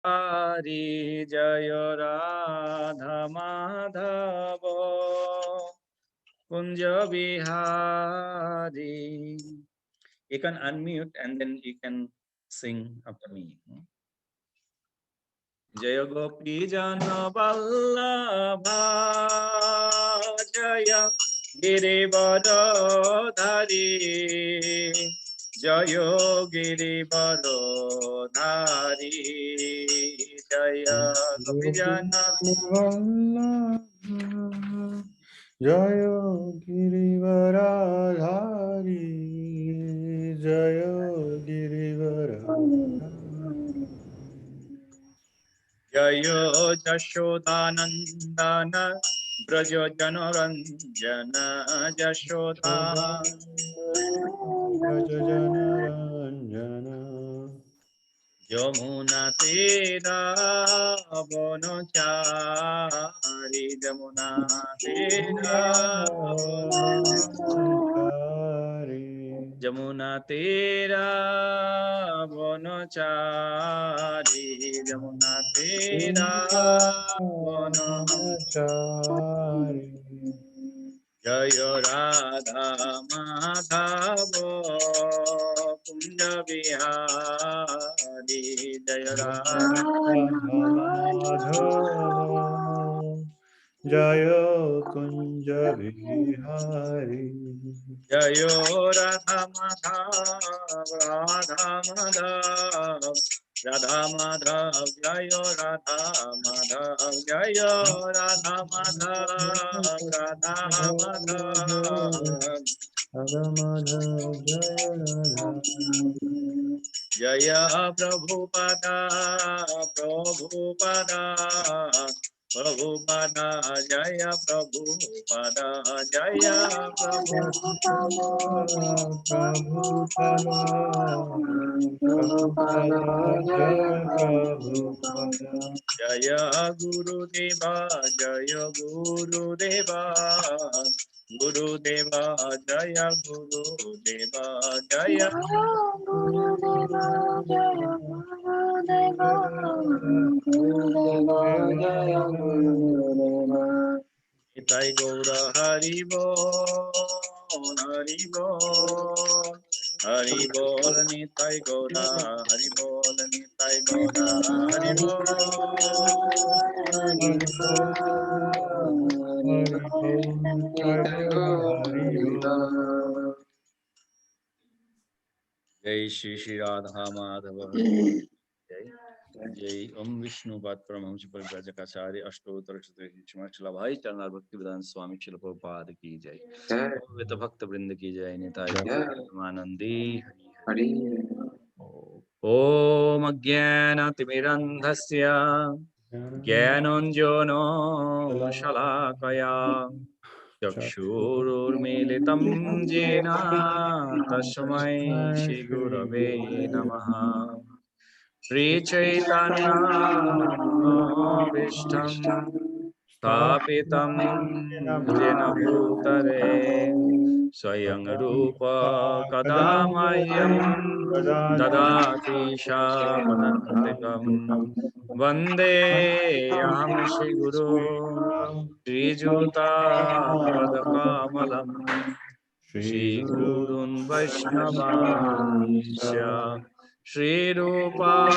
Hari Joy Radha Madhav Kunj Bihari. You can unmute and then you can sing after me. Jaya Gopi Jana Vallabha Jaya Girivardhari Jaya Girivardhari Jaya Gopi Jana Joy গিরিবরাধারী Joy গিরিবরাধারী Jayo Jashodanandana Braja Janaranjana Jashoda Braj Janaranjan Yamuna Tera Bonachari Jamuna Tera Jamuna Tera Bonachari Jamuna Tera চারি Jaya Radha Madhava Kunja Bihari Jaya Radha Madhav জয় কুঞ্জ Bihari Jaya Radha Madhava Radha Madhava Radha Madhava Jaya Radha Madhava Jaya Radha Madhava Radha Madhava Radha Madhav জয় Radha Jaya Prabhupada Prabhupada Prabhupada Jaya Prabhupada Jaya Prabhupada Prabhupada Prabhupada জয় Prabhupada Jaya Guru Deva Jaya Guru Deva Guru Deva Jaya Guru Deva Jaya Nitai Gaura Haribo Haribo Haribo Nitai Gaura Haribo Nitai Gaura Haribo Jai Shri Shri Radha Madhava Jai Jai Om Vishnu Pad Paramahamsa Parivrajakaचार्य अष्टोत्तर Srila भाई चरणार भक्ति विधान स्वामी शिल प्रभुपाद की जय वित भक्त वृंद की जय निताय आनंदी हरि ओम अज्ञानतिमिरन्धस्य ज्ञानञ्जनो शलाकया चक्षुरुर्मीलितं येन तस्मै श्रीगुरवे नमः श्रीचैतन्यमनोभीष्टं स्थापितं येन भूतले स्वयं रूप कदा मह्यं ददाति शापदन्तिकं वन्देऽहं श्रीगुरो श्रीयुतापदकमलं श्रीगुरून् वैष्णवांश्च श्रीरूपां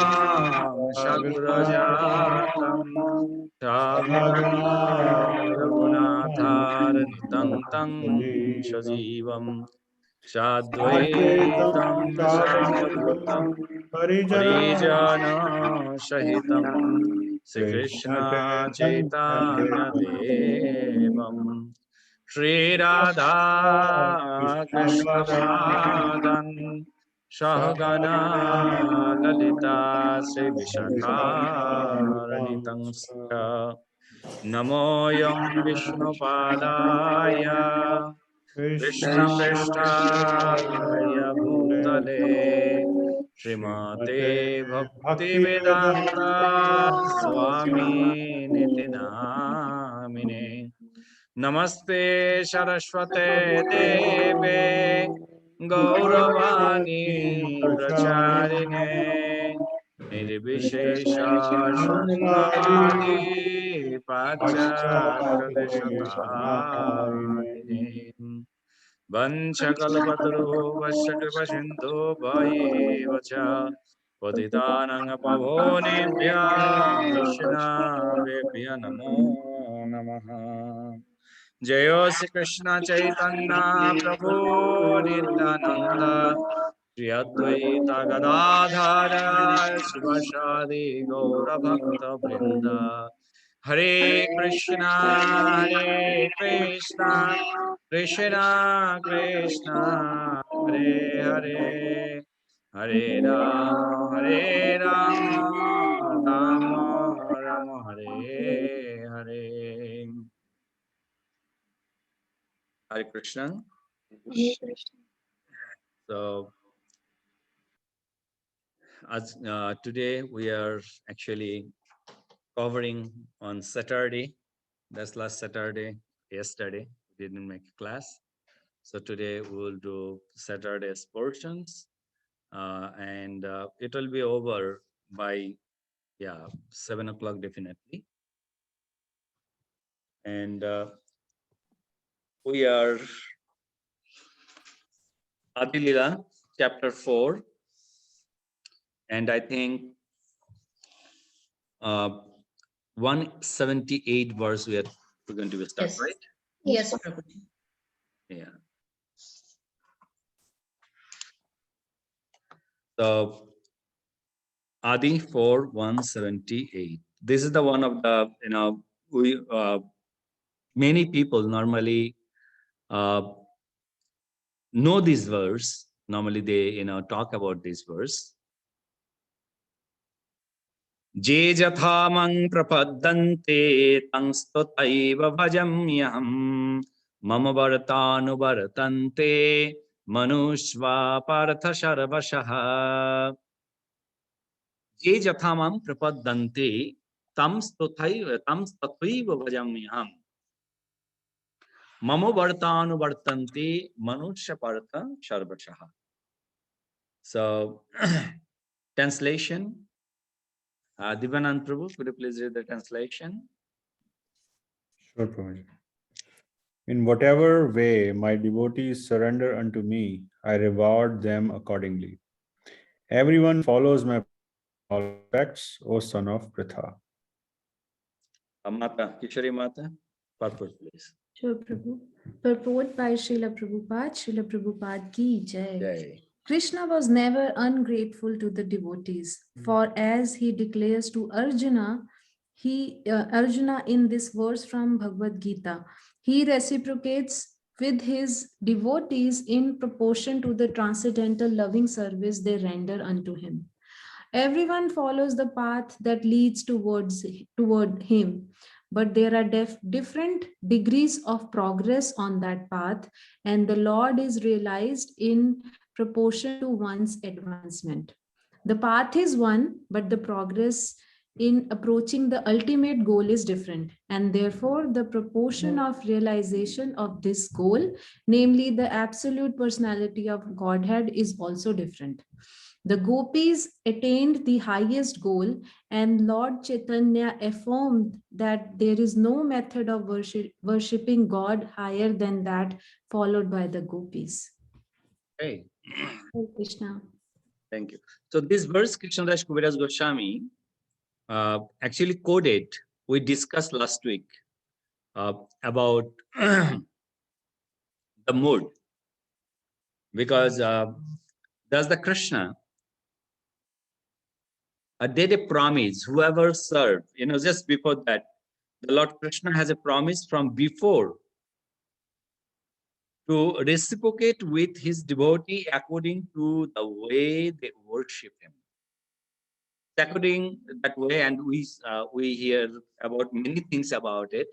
सद्गुरजातं रघुनाथारनितं सजीवं साद्वैतं सावधूतं परिजनसहितं श्रीकृष्ण चैतन्यदेवं श्रीराधा कृष्णपादान् सहगना ललिता श्रीविशाखान्वितं नमोऽयं विष्णुपादाय कृष्णप्रेष्ठाय भूतले श्रीमते भक्तिवेदान्ता स्वामिनिति नामिने नमस्ते सरस्वते देवे गौरवाणी प्रचारिणे निर्विशेषा शून्यवादी पाश्चात्यदेशतारिणे वंशकल्पतरुश्च कृपसिन्धो भयेव च पतितानां पावनेभ्यः वैष्णवेभ्यः नमो नमः। जय श्री कृष्ण चैतन्य प्रभु नित्यानंद श्री अद्वैत गदाधर शिवासादि गौर भक्त वृंद। हरे कृष्णा कृष्णा कृष्णा हरे हरे, हरे Ram Ram Ram Hare Hare. Hare Krishna. So, as today we are actually covering on Saturday. That's last Saturday. Yesterday we didn't make a class, so today we will do Saturday's portions, and it will be over by 7 o'clock definitely. And we are Adi Lila, chapter 4, and I think 178 verse we're going to be start, Yes. right? Yes, Prabhu. Yeah. So Adi 4:178. This is the one of the we many people normally know this verse. Normally they talk about this verse. Je jathamang prapaddante tang stotaiva bhajamyaham mama vartanu vartante manushva partha sarvashaha. Je jathamam prapaddante tam stathaiva bhajamyaham mama vartanu vartante manusha partha sarvashaha. So translation, Divanand Prabhu, could you please read the translation? Sure, Prabhuji. In whatever way my devotees surrender unto me, I reward them accordingly. Everyone follows my all aspects, O son of Pritha. Mata, Kishori Mata, purport please. Sure, Prabhu. Purport by Srila Prabhupada, Srila Prabhupada ki jai. Jai. Krishna was never ungrateful to the devotees, for as he declares to Arjuna, Arjuna in this verse from Bhagavad Gita, he reciprocates with his devotees in proportion to the transcendental loving service they render unto him. Everyone follows the path that leads toward him, but there are different degrees of progress on that path, and the Lord is realized in proportion to one's advancement. The path is one, but the progress in approaching the ultimate goal is different, and therefore the proportion of realization of this goal, namely the absolute personality of Godhead, is also different. The gopis attained the highest goal, and Lord Chaitanya affirmed that there is no method of worshipping God higher than that followed by the gopis. Hey, Hare Krishna. thank you. So this verse, Krishnadas Kaviraj Goswami actually quoted, we discussed last week about the mood, because does the Krishna did a promise, whoever served, just before that, the Lord Krishna has a promise from before to reciprocate with his devotee according to the way they worship him. According that way, and we hear about many things about it.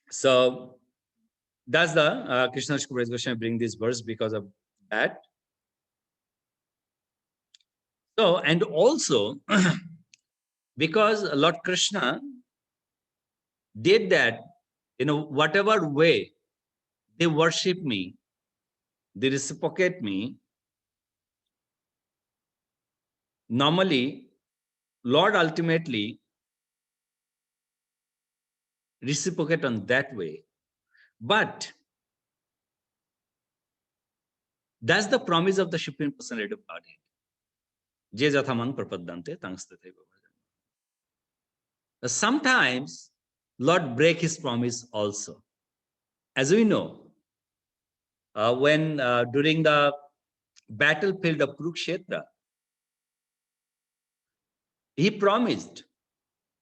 So does the Krishna Kaviraj Goswami bring this verse because of that? So, and also because Lord Krishna did that, whatever way they worship me, they reciprocate me, normally Lord ultimately reciprocate on that way. But that's the promise of the Supreme Personality of Godhead. Je jathaman prapadante tangstate. Sometimes Lord break his promise also. As we know, when during the battlefield of Kurukshetra, he promised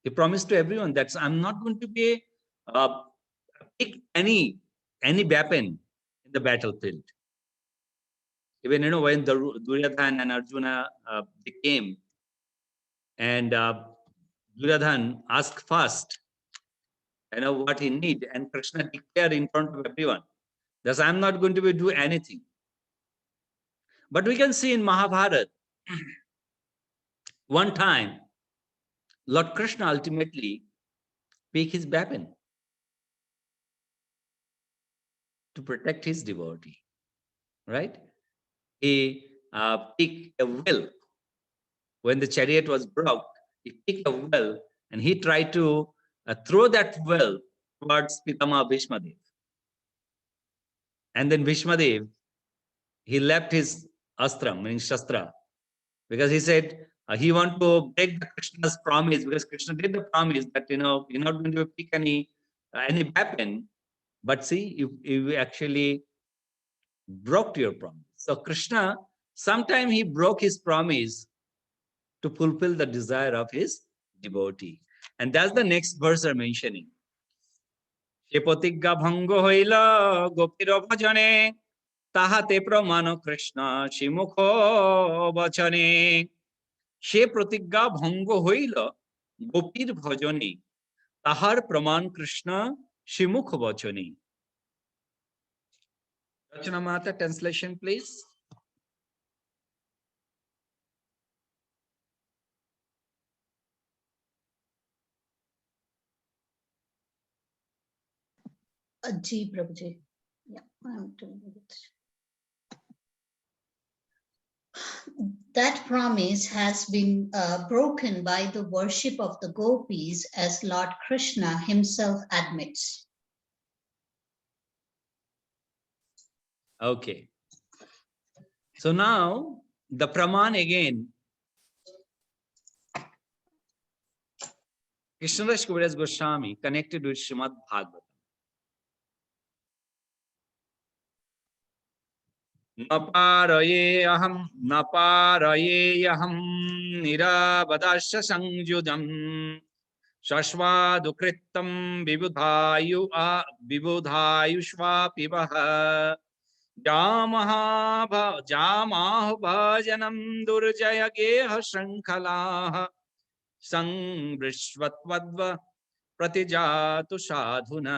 to everyone that I'm not going to be pick any weapon in the battlefield. Even when the Duryodhana and Arjuna they came, and Duryodhana asked first, what he need, and Krishna declared in front of everyone that I'm not going to do anything. But we can see in Mahabharata, one time, Lord Krishna ultimately picked his weapon to protect his devotee, right? He picked a well. When the chariot was broke, he picked a well and he tried to throw that well towards Pitama Bhishmadev. And then Bhishmadev, he left his astra, meaning shastra, because he said he want to break the Krishna's promise, because Krishna did the promise that you're not going to pick any weapon, but see, you actually broke your promise. So Krishna, sometime he broke his promise to fulfill the desire of his devotee. And that's the next verse are mentioning. She protigga bhango hoila gopiro bhajane tahate pramano Krishna shimukho bachane. She protigga bhango hoila gopir bhajane tahar praman Krishna shimukho bachane. Rachana Mata, translation please. Ji Prabhuji. Yeah, I'm doing it. That promise has been broken by the worship of the gopis, as Lord Krishna himself admits. Okay. So now the Praman again, Krishnadas Kaviraj Goswami connected with Srimad Bhagavatam. Naparaye aham nirabadasya sangjudam shashvadukritam vibudhayushva pivaha jamahu bhajanam durjaya geha shankhalah sangrishvatvadva pratijatu sadhuna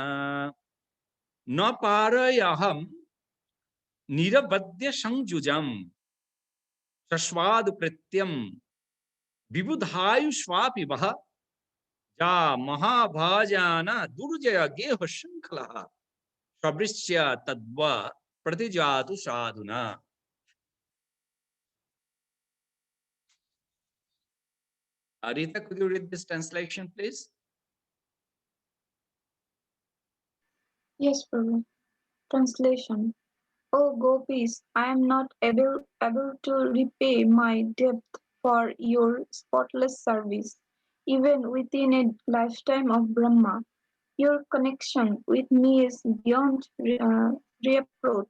naparayaham nirabadya sangjujam shashvad prityam vibudhayu shvapi vaha ja mahabhajana durjaya geha shankhala sabrishya tadva pratijatu sadhuna. Arita, could you read this translation, please? Yes, Prabhu. Translation. O gopis, I am not able to repay my debt for your spotless service, even within a lifetime of Brahma. Your connection with me is beyond reproach.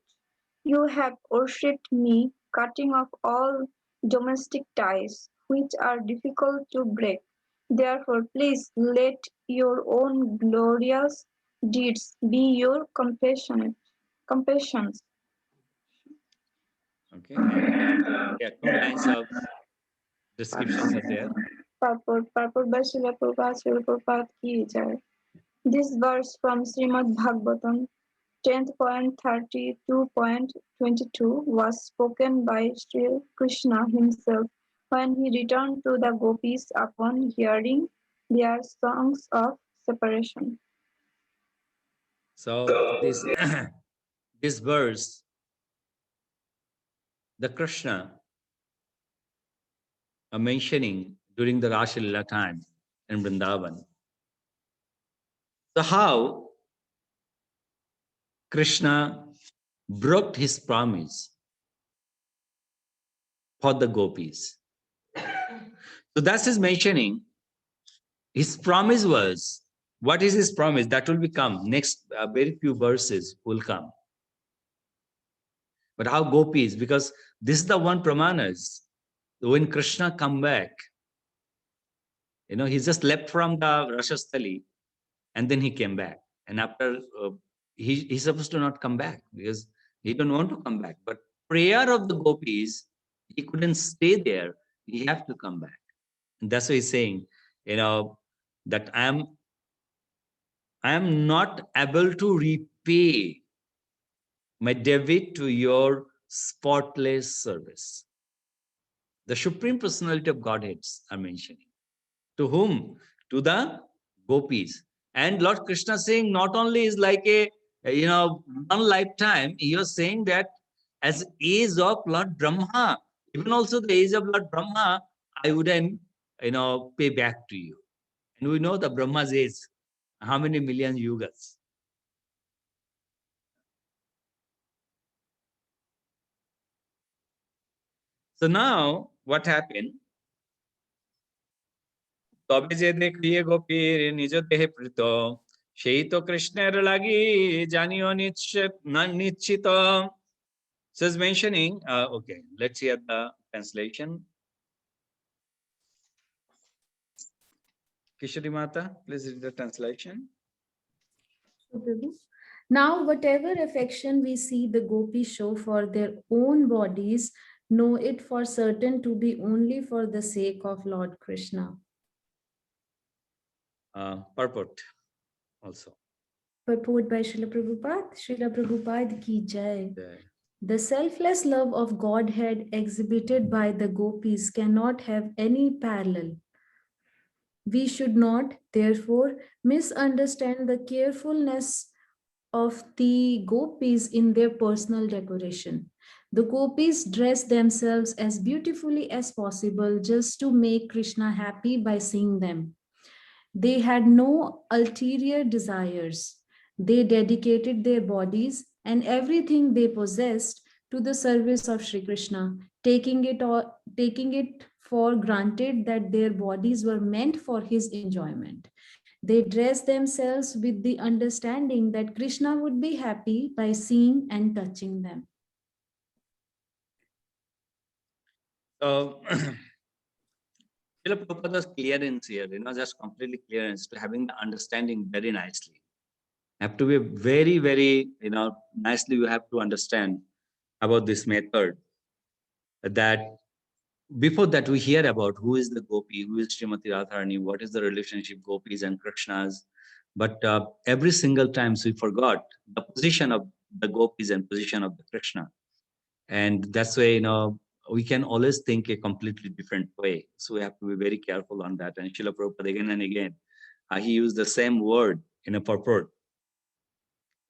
You have worshipped me, cutting off all domestic ties, which are difficult to break. Therefore, please let your own glorious deeds be your compassions. Okay. Yeah, 2 lines of descriptions are there. Purport by Srila Prabhupada ki jai. This verse from Srimad Bhagavatam 10.32.22 was spoken by Sri Krishna himself when he returned to the gopis upon hearing their songs of separation. So this this verse, the Krishna mentioning during the Rasa Leela time in Vrindavan. So how Krishna broke his promise for the gopis. So that's his mentioning. His promise was, what is his promise? That will become next very few verses will come. But how gopis? Because this is the one pramanas. When Krishna come back, he just left from the Rasasthali and then he came back. And after he's supposed to not come back because he don't want to come back. But prayer of the gopis, he couldn't stay there. He have to come back. And that's why he's saying, that I am not able to repay my debt to your spotless service. The Supreme Personality of Godheads are mentioning. To whom? To the gopis. And Lord Krishna saying not only is like a, one lifetime, he was saying that as age of Lord Brahma, even also the age of Lord Brahma, I wouldn't, pay back to you. And we know the Brahma's age, how many million yugas. So now what happened? তবে যে দেখিয়ে গোপীর নিজ দেহে প্রীত সেই তো কৃষ্ণের লাগি জানিও নিশ্চিত. So it's mentioning, okay, let's hear the translation. Kishori Mata, please read the translation. Now, whatever affection we see the gopis show for their own bodies, know it for certain to be only for the sake of Lord Krishna. Purport also. Purport by Srila Prabhupada. Srila Prabhupada ki jai. The selfless love of Godhead exhibited by the gopis cannot have any parallel. We should not, therefore, misunderstand the carefulness of the gopis in their personal decoration. The gopis dress themselves as beautifully as possible just to make Krishna happy by seeing them. They had no ulterior desires. They dedicated their bodies and everything they possessed to the service of Sri Krishna, taking it for granted that their bodies were meant for his enjoyment. They dressed themselves with the understanding that Krishna would be happy by seeing and touching them. So, Srila Prabhupada's clearance here, just completely clearance to having the understanding very nicely. Have to be very, very, nicely you have to understand about this method. That before that we hear about who is the gopi, who is Srimati Radharani, what is the relationship gopis and Krishnas. But every single time we forgot the position of the gopis and position of the Krishna. And that's why, we can always think a completely different way. So we have to be very careful on that. And Srila Prabhupada again and again, he used the same word in a purport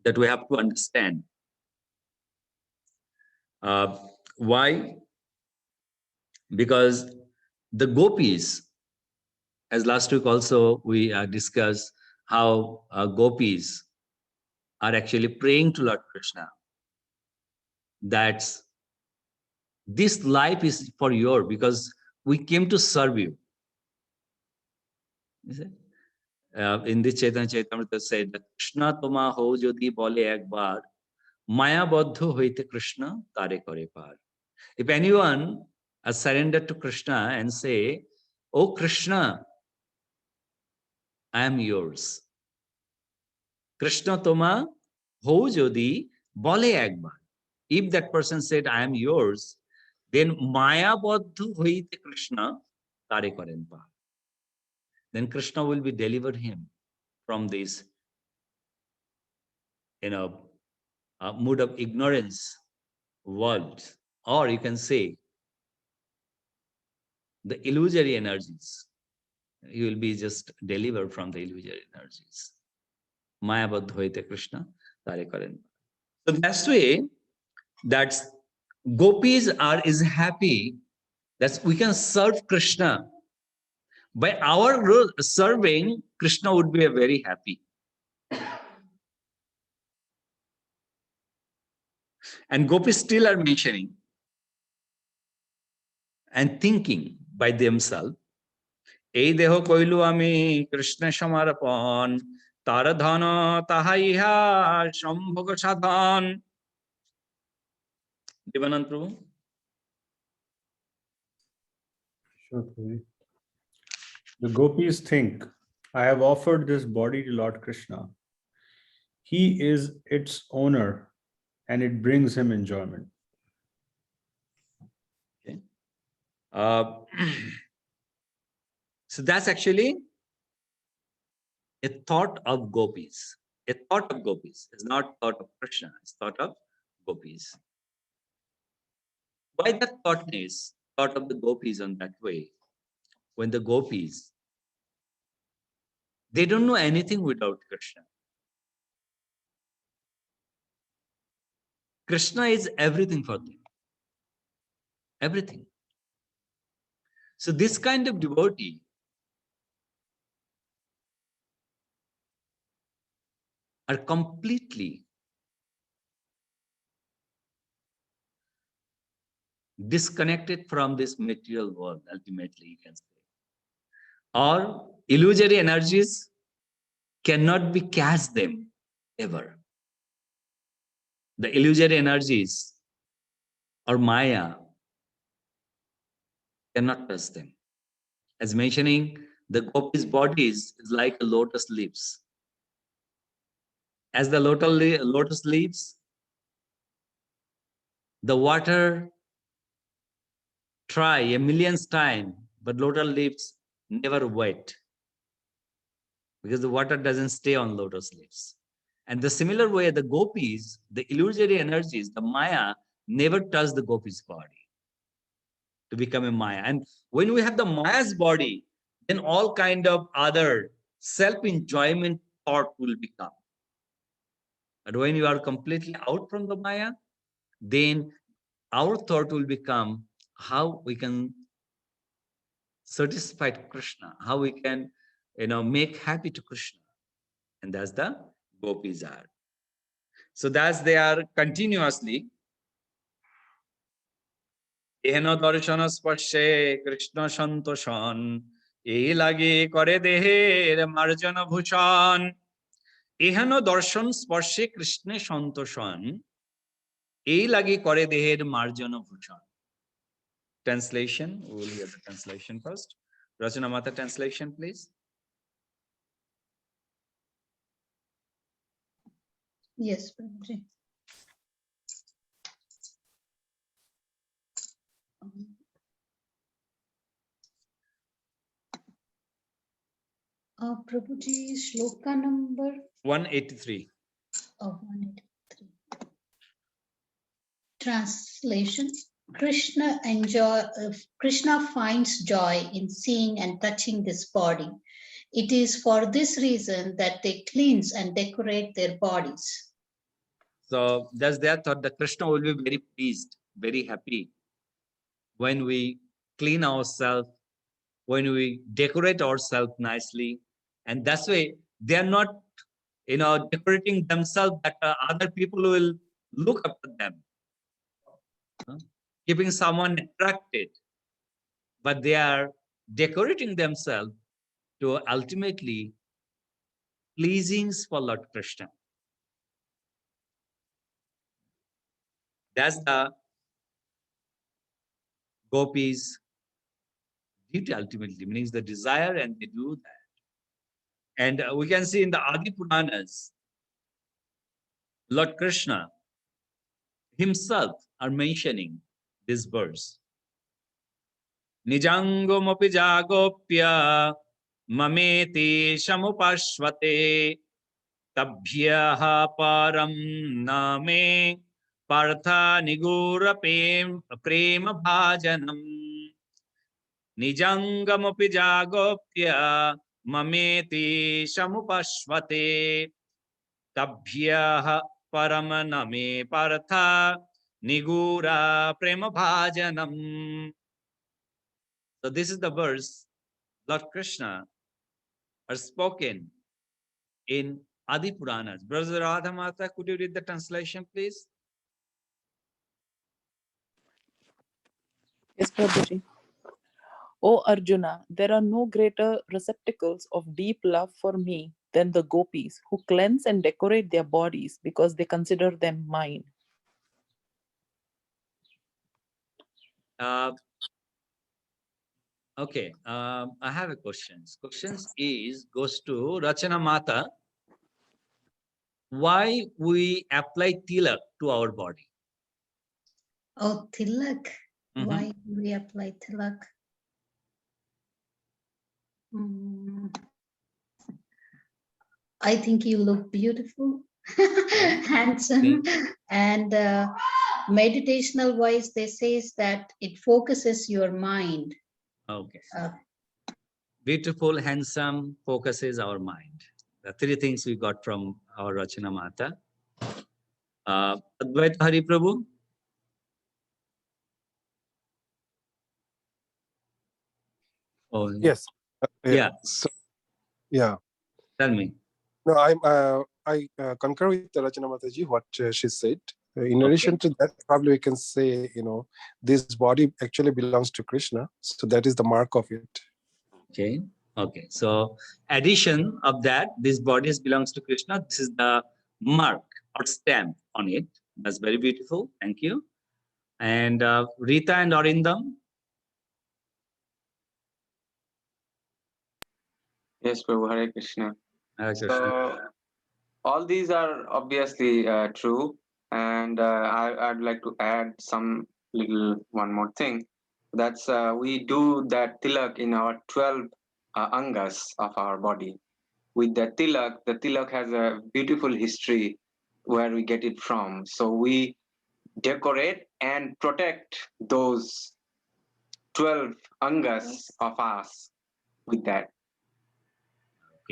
that we have to understand. Why? Because the gopis, as last week also we discussed how gopis are actually praying to Lord Krishna. That's this life is for your, because we came to serve you. In this Chaitanya Charitamrita said that Krishna toma ho jodi bole ekbar maya baddho hoite Krishna tare kore par. If anyone has surrendered to Krishna and say, "Oh Krishna, I am yours." Krishna toma ho jodi bole ekbar. If that person said, "I am yours," then maya baddho hoite Krishna tare koren par. Then Krishna will be deliver him from this, mood of ignorance world, or you can say the illusory energies. You will be just delivered from the illusory energies. Maya baddho hoite Krishna tare koren. So that's way that gopis is happy That we can serve Krishna. By our serving, Krishna would be very happy. And gopis still are mentioning and thinking by themselves, এই দেহ কইলু আমি কৃষ্ণ সমর্পণ, তার ধন তাহা ইহা সম্ভোগ সাধন। Devanand Prabhu. Sure, Prabhuji. The gopis think, I have offered this body to Lord Krishna. He is its owner and it brings him enjoyment. Okay. So that's actually a thought of gopis. A thought of gopis. It's not thought of Krishna, it's thought of gopis. Why that thought is thought of the gopis on that way? When the gopis, they don't know anything without Krishna. Krishna is everything for them. Everything. So this kind of devotee are completely disconnected from this material world, ultimately, you can say. Or illusory energies cannot be catch them ever. The illusory energies or Maya cannot touch them. As mentioning, the gopis' bodies is like a lotus leaves. As the lotus leaves, the water try a million times, but lotus leaves never wet because the water doesn't stay on lotus leaves. And the similar way, the gopis, the illusory energies, the Maya, never touch the gopis' body to become a Maya. And when we have the Maya's body, then all kind of other self-enjoyment thought will become. But when you are completely out from the Maya, then our thought will become how we can satisfy Krishna, how we can, make happy to Krishna. And that's the gopis are. So that's they are continuously ehno darshan sparshe Krishna santoshan, ei lage kore deher marjana bhushan. Ehno darshan sparshe Krishna santoshan, ei lage kore deher marjana bhushan. Translation, we will hear the translation first. Rachana Mata, translation, please. Yes, Prabhuji. Prabhuji, shloka number 183. 183. Translation. Krishna finds joy in seeing and touching this body. It is for this reason that they cleanse and decorate their bodies. So that's their thought that Krishna will be very pleased, very happy when we clean ourselves, when we decorate ourselves nicely. And that's why they are not, decorating themselves that other people will look up at them, keeping someone attracted. But they are decorating themselves to ultimately pleasing for Lord Krishna. That's the gopis' duty ultimately, means the desire, and they do that. And we can see in the Adi Puranas, Lord Krishna himself are mentioning this verse. Nijangomapi jagopya mameti samupashvate tabhyaha param name partha nigura prema bhajanam. Nijangomapi jagopya mameti samupashvate tabhyaha param name partha nigura prema bhajanam. So this is the verse Lord Krishna are spoken in Adi Puranas. Brother Radha Mata, could you read the translation, please? Yes, Prabhuji. O Arjuna, there are no greater receptacles of deep love for me than the gopis who cleanse and decorate their bodies because they consider them mine. Okay, I have a question. Questions goes to Rachana Mata. Why we apply tilak to our body? Oh, tilak. Mhm. Why do we apply tilak? I think you look beautiful, handsome, and meditational wise, they says that it focuses your mind. Okay. Uh, Beautiful, handsome, focuses our mind. The three things we got from our Rachana Mata. Advait Hari Prabhu. Oh, Yes. yeah. So, yeah. Tell me. No, I concur with Rachana Mataji, what she said. In Okay. addition to that, probably we can say, this body actually belongs to Krishna. So that is the mark of it. Okay. Okay. So addition of that, this body belongs to Krishna. This is the mark or stamp on it. That's very beautiful. Thank you. And Rita and Arindam. Yes, Prabhu, Hare Krishna. Hare Krishna. So, all these are obviously true, and I'd like to add one more thing. That's we do that tilak in our 12 angas of our body. With the tilak has a beautiful history where we get it from. So we decorate and protect those 12 angas of us with that.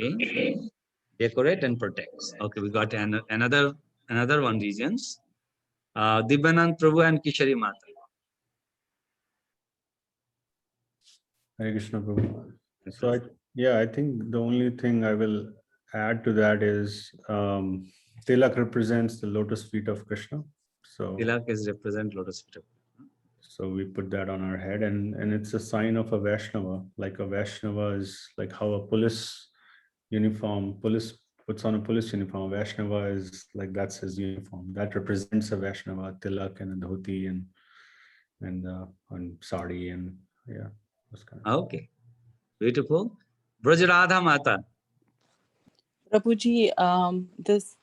Okay. Decorate and protects. Okay, we got another one reasons. Dibbanand Prabhu and Kishari Mata. Hare Krishna Prabhu. So I think the only thing I will add to that is tilak represents the lotus feet of Krishna. So Tilak is represent lotus feet. So we put that on our head, and it's a sign of a Vaishnava. Like a Vaishnava is like how a police puts on a police uniform. A Vaishnava is like that's his uniform. That represents a Vaishnava, tilak and a dhoti and sari and yeah. Okay, beautiful. Brajradha Mata. Prabhuji, this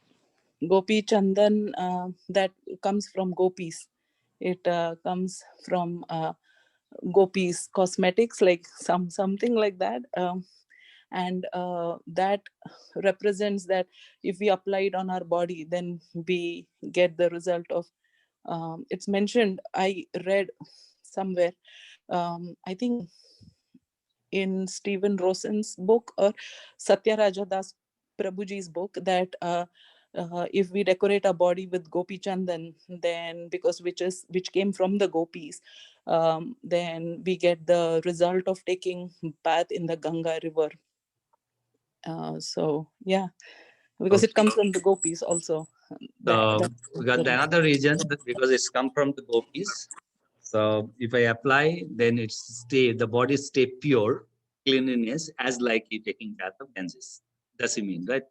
Gopi Chandan that comes from gopis. It comes from gopis cosmetics, like something like that. And that represents that if we apply it on our body, then we get the result of, it's mentioned, I read somewhere, I think in Stephen Rosen's book or Satya Rajadas Prabhuji's book, that if we decorate our body with gopi chandan, then which came from the gopis, then we get the result of taking bath in the Ganga river. So yeah, because it comes from the gopis also. So we got another reason because it's come from the gopis. So if I apply, then the body stay pure, cleanliness, as like you taking bath of Ganges. Does it mean, right?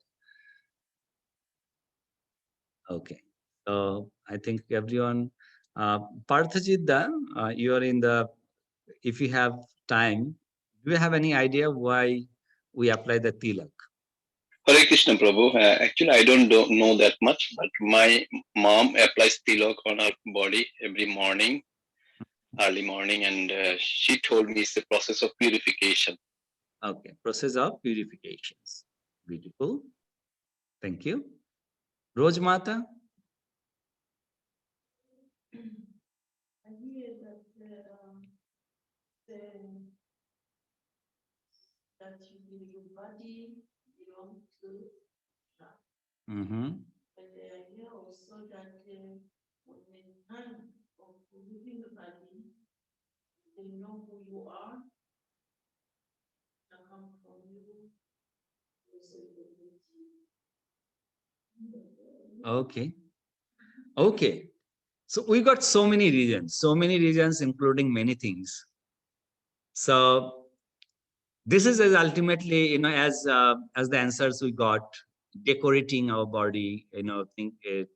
Okay. So I think everyone, Parthajidda, you are in the, if you have time, do you have any idea why we apply the tilak? Hare Krishna Prabhu. Actually, I don't know that much, but my mom applies tilak on her body every morning, early morning, and she told me it's a process of purification. Okay, process of purifications. Beautiful. Thank you. Roj Mata. That your body belongs to God. But the idea also that when the time of leaving the body, they know who you are Okay. Okay. So we got so many regions, including many things. So this is as ultimately, as the answers we got, decorating our body, think it,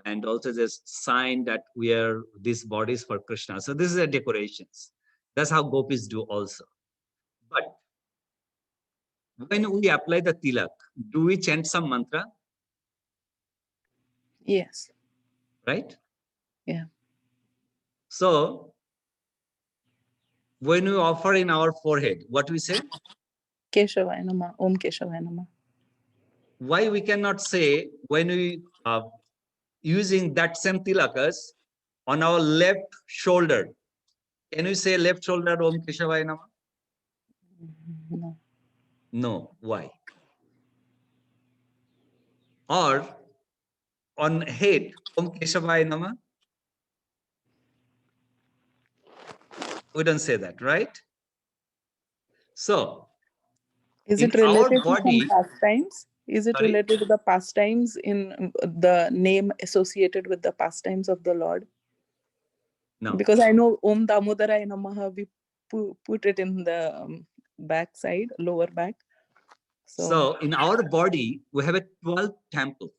and also this sign that we are these bodies for Krishna. So this is a decorations. That's how gopis do also. But when we apply the tilak, do we chant some mantra? Yes. Right? Yeah. So when we offer in our forehead, what we say? Keshavaya Namah, Om Keshavaya Namah. Why we cannot say when we using that same tilakas on our left shoulder? Can we say left shoulder Om Keshavaya Namah? No. No. Why? Or on head Om Keshavaya Namah? We don't say that, right? So Is in it our related to body, some pastimes? Is it sorry? related to the pastimes in the name associated with the pastimes of the Lord? No. Because I know Om Damodaraya Namaha, we put it in the back side, lower back. So in our body, we have a 12th temple.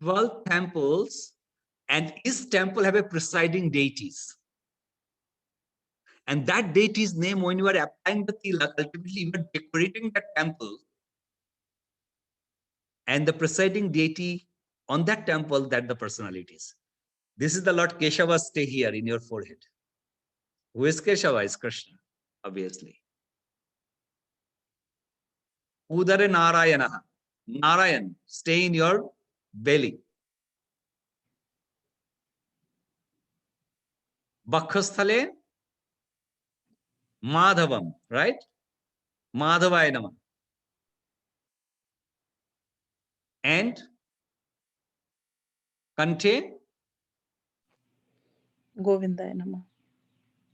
12 temples, and each temple have a presiding deities. And that deity's name, when you are applying the tilak, ultimately you are decorating the temple. And the presiding deity on that temple, that the personalities. This is the Lord Keshava, stay here in your forehead. Who is Keshava? Is Krishna, obviously. Udare Narayana. Narayan, stay in your belly. Bakhasthale Madhavam, right? Madhavaya Namah. And Kante Govindaya Namah.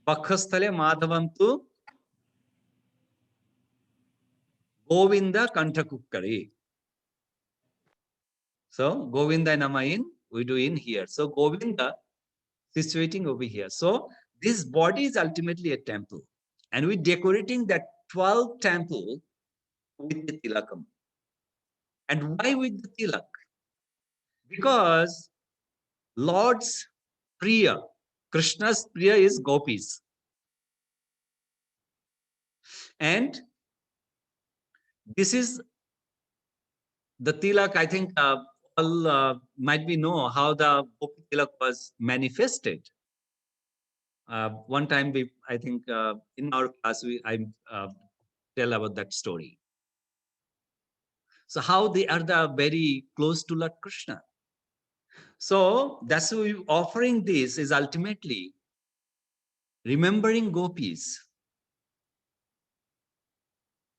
Bakhasthale Madhavam tu Govinda Kantakukkari. So Govinda Namayin, we do in here. So Govinda situating over here. So this body is ultimately a temple. And we're decorating that 12 temple with the tilakam. And why with the tilak? Because Lord's Priya, Krishna's Priya is gopis. And this is the tilak, I think all might be know how the gopi tilak was manifested. One time, I think in our class, I tell about that story. So how they are the very close to Lord Krishna. So that's why offering this is ultimately remembering gopis.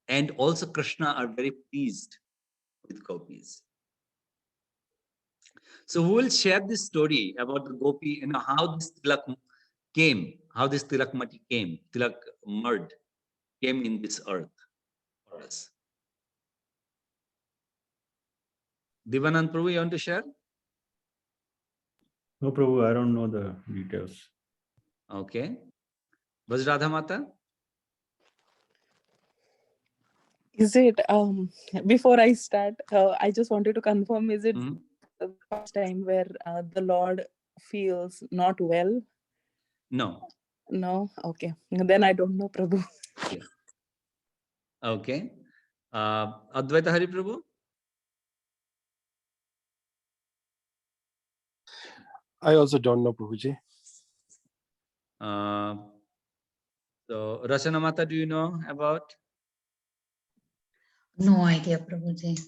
And also Krishna are very pleased with gopis. So we will share this story about the gopi and how this tilak came, how this tilak mati came, tilak mud came in this earth for us. Divanand Prabhu, you want to share? No, Prabhu, I don't know the details. Okay. Vajradha Mata? Is it, before I start, I just wanted to confirm, is it the first time where the Lord feels not well? No. No? Okay. Then I don't know, Prabhu. Yeah. Okay. Advaita Hari Prabhu? I also don't know, Prabhuji. So Rachana Mata, do you know about? No idea, Prabhuji.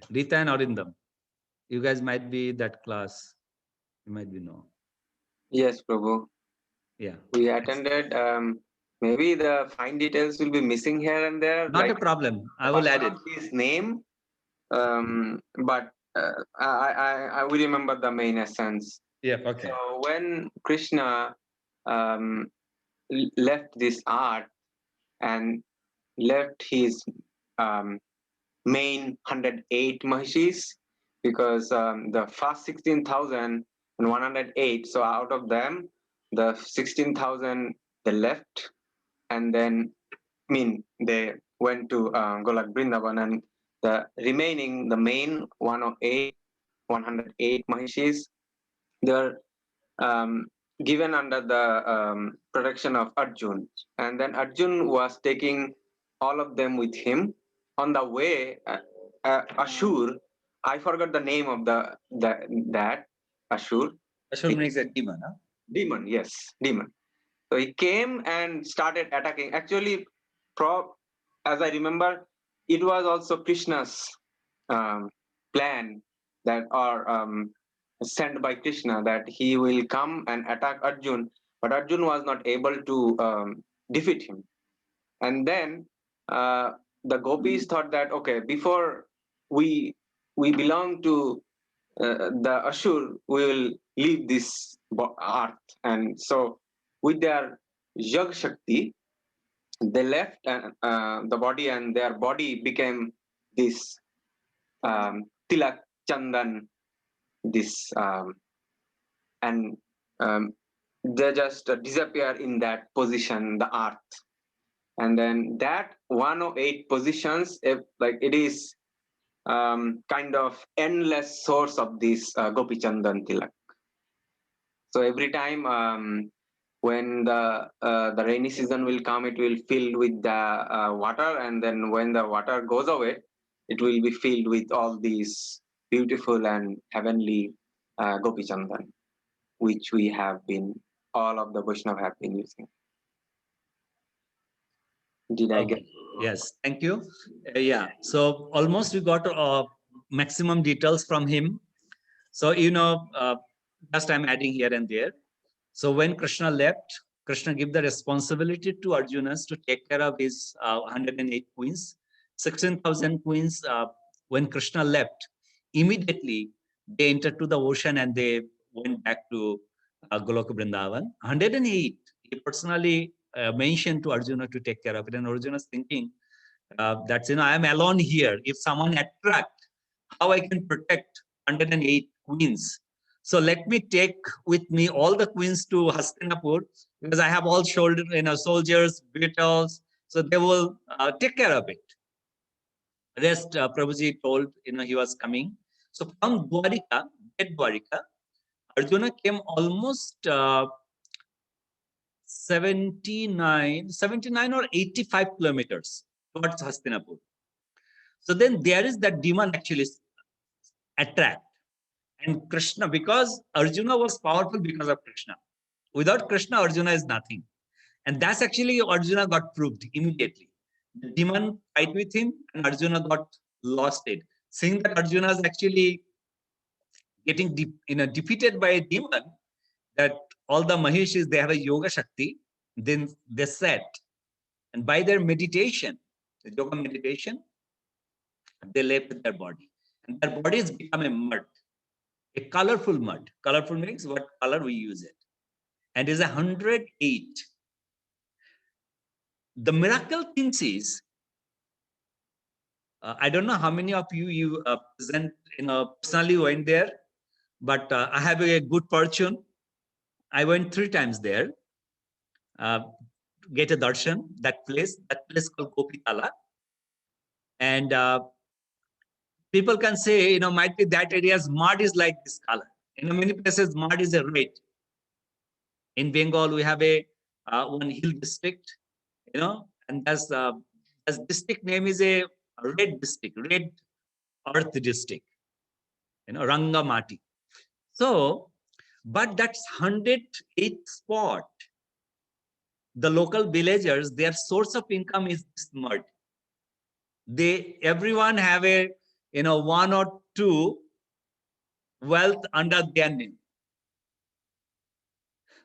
Rita and Arindam. You guys might be that class. You might be know. Yes, Prabhu. Yeah. We attended. Maybe the fine details will be missing here and there. Not like a problem. I will add it. his name, but I will remember the main essence. Yeah. Okay. So when Krishna left this art and left his main 108 Mahishis, because the first 16,108, so out of them, the 16,000 they left, and then they went to Golak Vrindavan, and the remaining, the main 108 Mahishis, they're given under the protection of Arjun. And then Arjun was taking all of them with him. On the way, Ashur, I forgot the name of that Ashur. Ashur means a demon, huh? Demon, yes, demon. So he came and started attacking. Actually, as I remember, it was also Krishna's plan that, or sent by Krishna, that he will come and attack Arjun, but Arjun was not able to defeat him. And then the gopis thought that, okay, before we belong to the Ashur, we will leave this earth. And so with their Yag Shakti, they left the body, and their body became this Tilak Chandan, this and they just disappear in that position, the earth. And then that 108 positions, like it is kind of endless source of this Gopi Chandan Tilak. So every time when the rainy season will come, it will fill with the water, and then when the water goes away, it will be filled with all these beautiful and heavenly Gopi Chandan, which all of the Vaishnava have been using. Did I get? Yes, thank you. Yeah, so almost we got maximum details from him. So, just I'm adding here and there. So when Krishna left, Krishna gave the responsibility to Arjunas to take care of his 108 queens. 16,000 queens, when Krishna left, immediately they entered to the ocean and they went back to Goloka Vrindavan. 108, he personally mentioned to Arjuna to take care of it. And Arjuna is thinking that, I am alone here. If someone attract, how I can protect 108 queens? So let me take with me all the queens to Hastinapur, because I have all soldiers, beetles, so they will take care of it. Rest, Prabhuji told, he was coming. So from Dwarika, Arjuna came almost 79 or 85 kilometers towards Hastinapur. So then there is that demon actually attract. And Krishna, because Arjuna was powerful because of Krishna. Without Krishna, Arjuna is nothing. And that's actually Arjuna got proved immediately. The demon fight with him and Arjuna got lost it. Seeing that Arjuna is actually getting defeated by a demon, that all the Mahishis, they have a yoga shakti, then they sat. And by their meditation, the yoga meditation, they left their body. And their bodies become a mud. A colorful mud. Colorful means what color we use it. And is 108. The miracle thing is, I don't know how many of you present, personally went there, but I have a good fortune. I went 3 times there, get a darshan, that place called Gopitala. And people can say, might be that area's mud is like this color. In many places, mud is a red. In Bengal, we have a one hill district, and that's district name is a red district, red earth district, Rangamati. So, but that's 108th spot. The local villagers, their source of income is this mud. Everyone have a, 1 or 2 wealth under their name.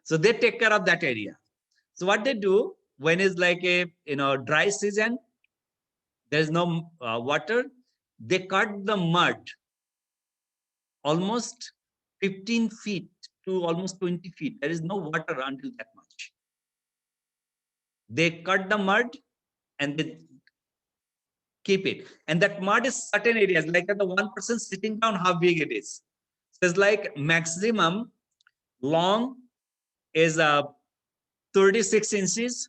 So they take care of that area. So what they do when it's like a, dry season, there's no water, they cut the mud almost 15 feet to almost 20 feet. There is no water until that much. They cut the mud and they keep it. And that mud is certain areas, like the one person sitting down, how big it is. So it's like maximum long is 36 inches,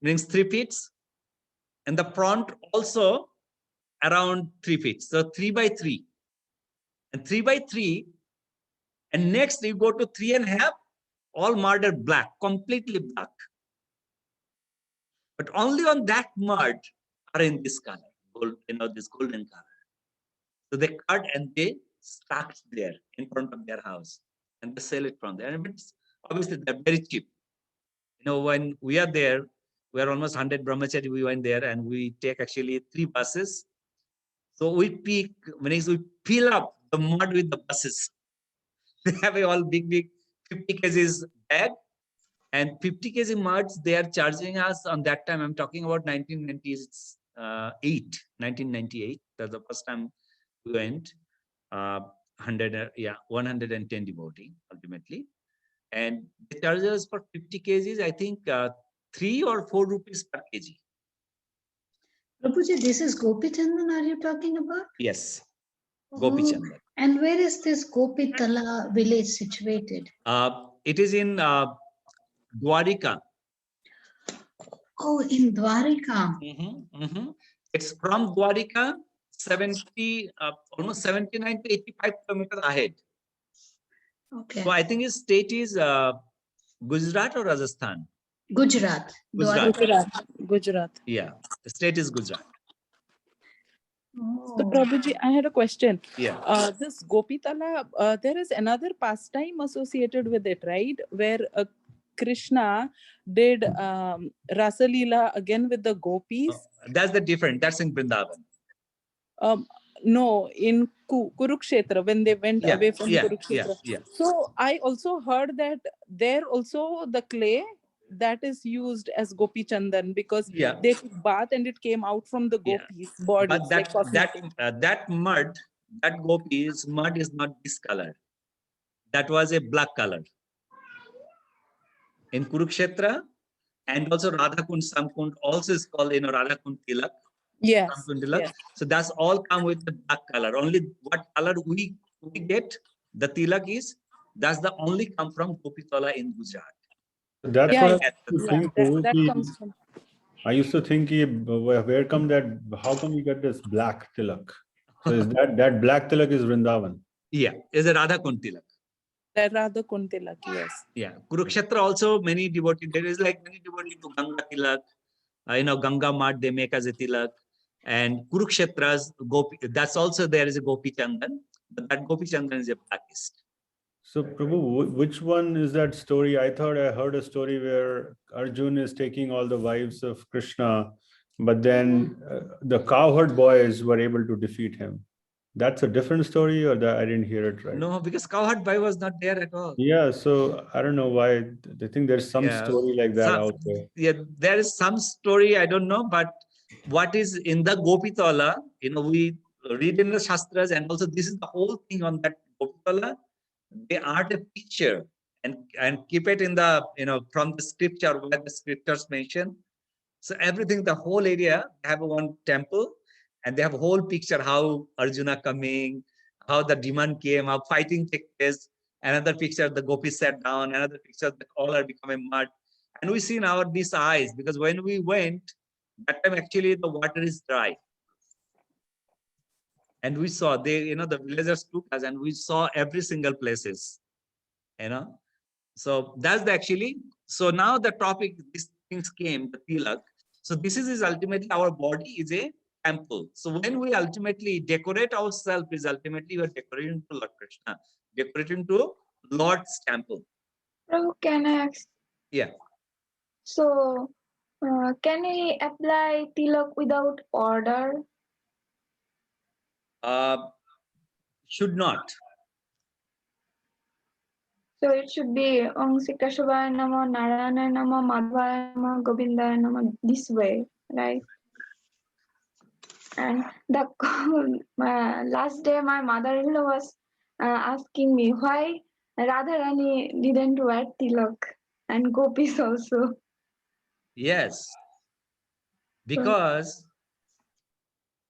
means 3 feet. And the front also around 3 feet. So 3 by 3. And 3 by 3. And next you go to 3.5, all mud are black, completely black. But only on that mud are in this color, gold, this golden color. So they cut and they stacked there in front of their house and they sell it from there. And it's obviously they're very cheap. When we are there, we are almost 100 brahmachari. We went there and we take actually 3 buses. So we fill up the mud with the buses. They have all big 50 kgs bag. And 50 kg muds, they are charging us on that time. I'm talking about 1998. That's the first time we went. 110 devotee ultimately. And they charge us for 50 kgs, I think 3 or 4 rupees per kg. Prabhuji, this is Gopi Chandan are you talking about? Yes, Gopi Oh, Chandan. and where is this Gopi Tala village situated? It is in Dwarika. Oh, in Dwarika. It's from Dwarika, 70, almost 79 to 85 kilometers ahead. Okay. So I think his state is Gujarat or Rajasthan? Gujarat. Gujarat. Yeah, the state is Gujarat. So Prabhuji, I had a question. Yeah. This Gopitala, there is another pastime associated with it, right? Where Krishna did Rasa Leela again with the gopis. That's the different. That's in Vrindavan. No, in Kurukshetra, when they went away from Kurukshetra. Yeah. So I also heard that there also the clay that is used as Gopi Chandan, because they took bath and it came out from the gopis' bodies. But that mud, that gopis mud is not this color. That was a black color. In Kurukshetra, and also Radhakund Samkund also is called Radhakund Tilak. Yes. Yes. So that's all come with the black color. Only what color we get, the tilak is, that's the only come from Gopitala in Gujarat. That's what I used to think. That comes from. I used to think, where come that? How come you get this black tilak? So is that black tilak is Vrindavan? Yeah, is a Radhakund Tilak. Radhakund Tilak, yes. Yeah, Kurukshetra also many devotees. There is like many devotees to Ganga Tilak. Ganga mud they make as a tilak. And Kurukshetra's Gopi, that's also there is a Gopi Chandan, but that Gopi Chandan is a blackest. So Prabhu, which one is that story? I thought I heard a story where Arjun is taking all the wives of Krishna, but then the cowherd boys were able to defeat him. That's a different story, or that I didn't hear it right? No, because cowherd boy was not there at all. Yeah, so I don't know why. I think there's some story like that out there. Yeah, there is some story, I don't know, but what is in the Gopitala, we read in the Shastras, and also this is the whole thing on that Gopitala. They art a picture and keep it in the, from the scripture where the scriptures mention. So everything, the whole area, have one temple and they have a whole picture how Arjuna coming, how the demon came, how fighting took place. Another picture, the gopis sat down. Another picture, all are becoming mud. And we see now these eyes, because when we went, that time actually the water is dry. And we saw the villagers took us and we saw every single places, So that's actually, so now the topic, these things came, the tilak. So this is ultimately our body is a temple. So when we ultimately decorate ourselves, is ultimately we are decorating to Lord Krishna, decorating to Lord's temple. Prabhu, can I ask? Yeah. So, can we apply tilak without order? Should not. So it should be Om Sri Keshavaya Nama, Narayana Nama, Madhvaya Nama, Govindaya Nama, this way, right? And the last day, my mother-in-law was asking me why Radharani didn't wear tilak and gopis also. Yes. Because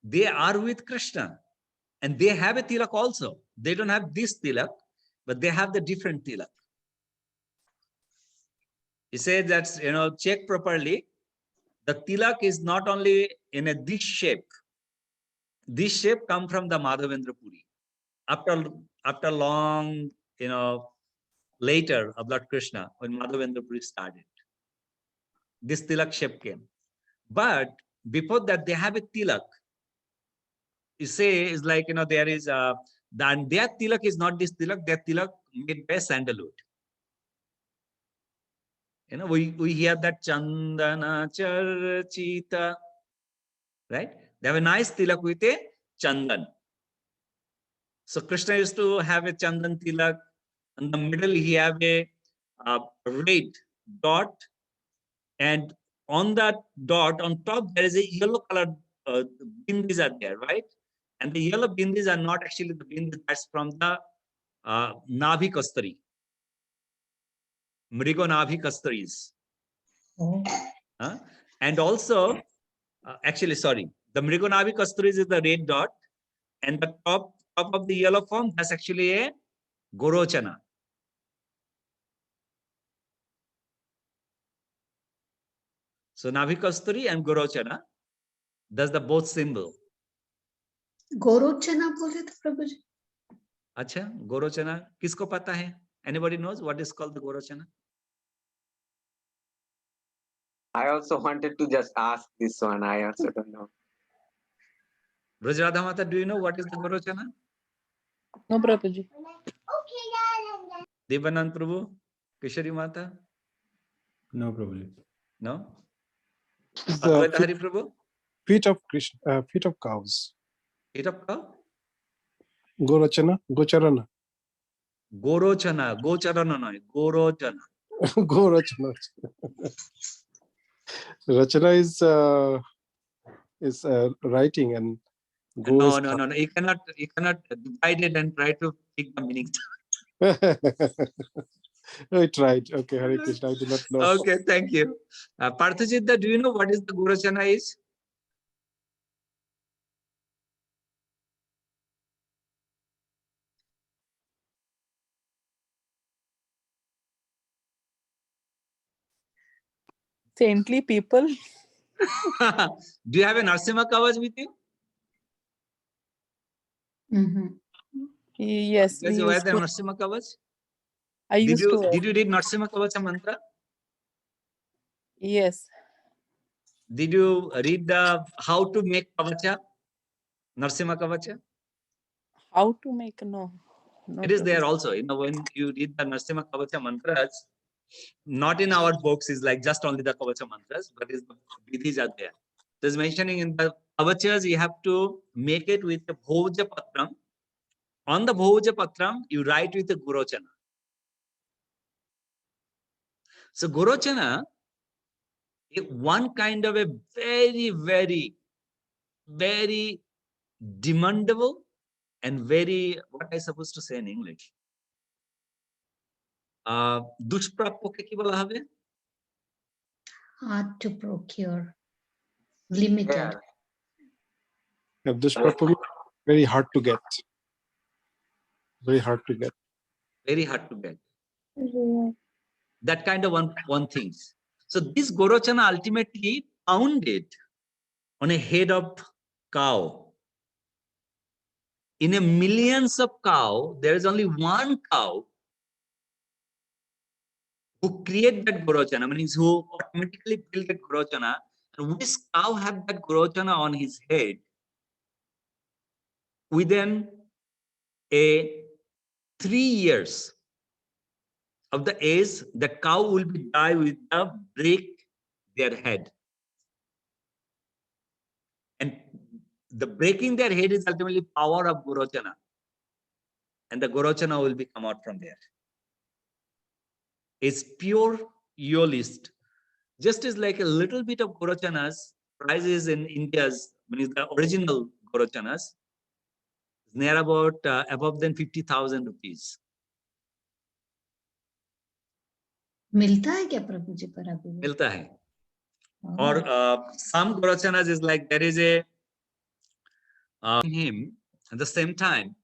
they are with Krishna and they have a tilak also. They don't have this tilak, but they have the different tilak. He said that's, check properly. The tilak is not only in this shape. This shape come from the Madhavendra Puri. After long, later of Lord Krishna, when Madhavendra Puri started, this tilak shape came. But before that, they have a tilak. You say is like, there is then their tilak is not this tilak, their tilak made by sandalwood. We hear that Chandana Charchita, right? They have a nice tilak with a chandan. So Krishna used to have a chandan tilak. In the middle, he have a red dot, and on that dot, on top, there is a yellow colored bindis are there, right? And the yellow bindis are not actually the bindis, that's from the Nabhi Kasturi. Mrigo Nabhi Kasturis. Oh. And also, actually, sorry, the Mrigo Nabhi Kasturis is the red dot, and the top of the yellow form, that's actually a Gorochana. So Nabhi Kasturi and Gorochana, that's the both symbol. Gorochana bole to Prabhuji. Acha, Gorochana, kisko pata hai? Anybody knows what is called the Gorochana? I also wanted to just ask this one. I also don't know. Brajradha Mata, do you know what is the Gorochana? No, Prabhuji. Devanand Prabhu, Kishori Mata? No, Prabhuji. No? It's Advaita the Hari Prabhu? feet of Krishna, feet of cows. Feet of cow? Gorachana, Gocharana. Gorochana, Gocharana noy, Gorochana. Gorachana. Rachana is writing, and go No, is no, no, no. You cannot divide it and try to pick the meaning. I tried. Okay, Hare Krishna. I do not know. Okay, thank you. Parthajita, do you know what is the Gorochana is? Saintly people. Do you have a Narsimha Kavach with you? Yes, we Does you wear used the to. Narsimha Kavach? I used to. Did you read Narsimha Kavacha mantra? Yes. Did you read the how to make Kavacha? Narsimha Kavacha? How to make no. It is there also. When you read the Narsimha Kavacha mantras, not in our books is like just only the Kavacha mantras, but is the vidhis are there. There's mentioning in the Kavachas, you have to make it with the Bhoja Patram. On the Bhoja Patram, you write with the Gorochana. So Gorochana is one kind of a very, very, very demandable and very, what I supposed to say in English? Dushprapya ki bola hobe? Hard to procure. Limited. This properly very hard to get. Very hard to get. Very hard to get. Yeah. That kind of one things. So this Gorochana ultimately founded on a head of cow. In a millions of cow, there is only one cow who create that Gorochana, means who automatically build that Gorochana, and which cow have that Gorochana on his head within a 3 years of the age, the cow will be die with a break their head. And the breaking their head is ultimately power of Gorochana. And the Gorochana will be come out from there. It's pure Eolist. Just as like a little bit of Gorochanas, prices in India's, means the original Gorochanas, is near about above than 50,000 rupees. मिलता है क्या प्रभु जी पर अभी? मिलता है. Or some Gaurachanas is like there is a him at the same time.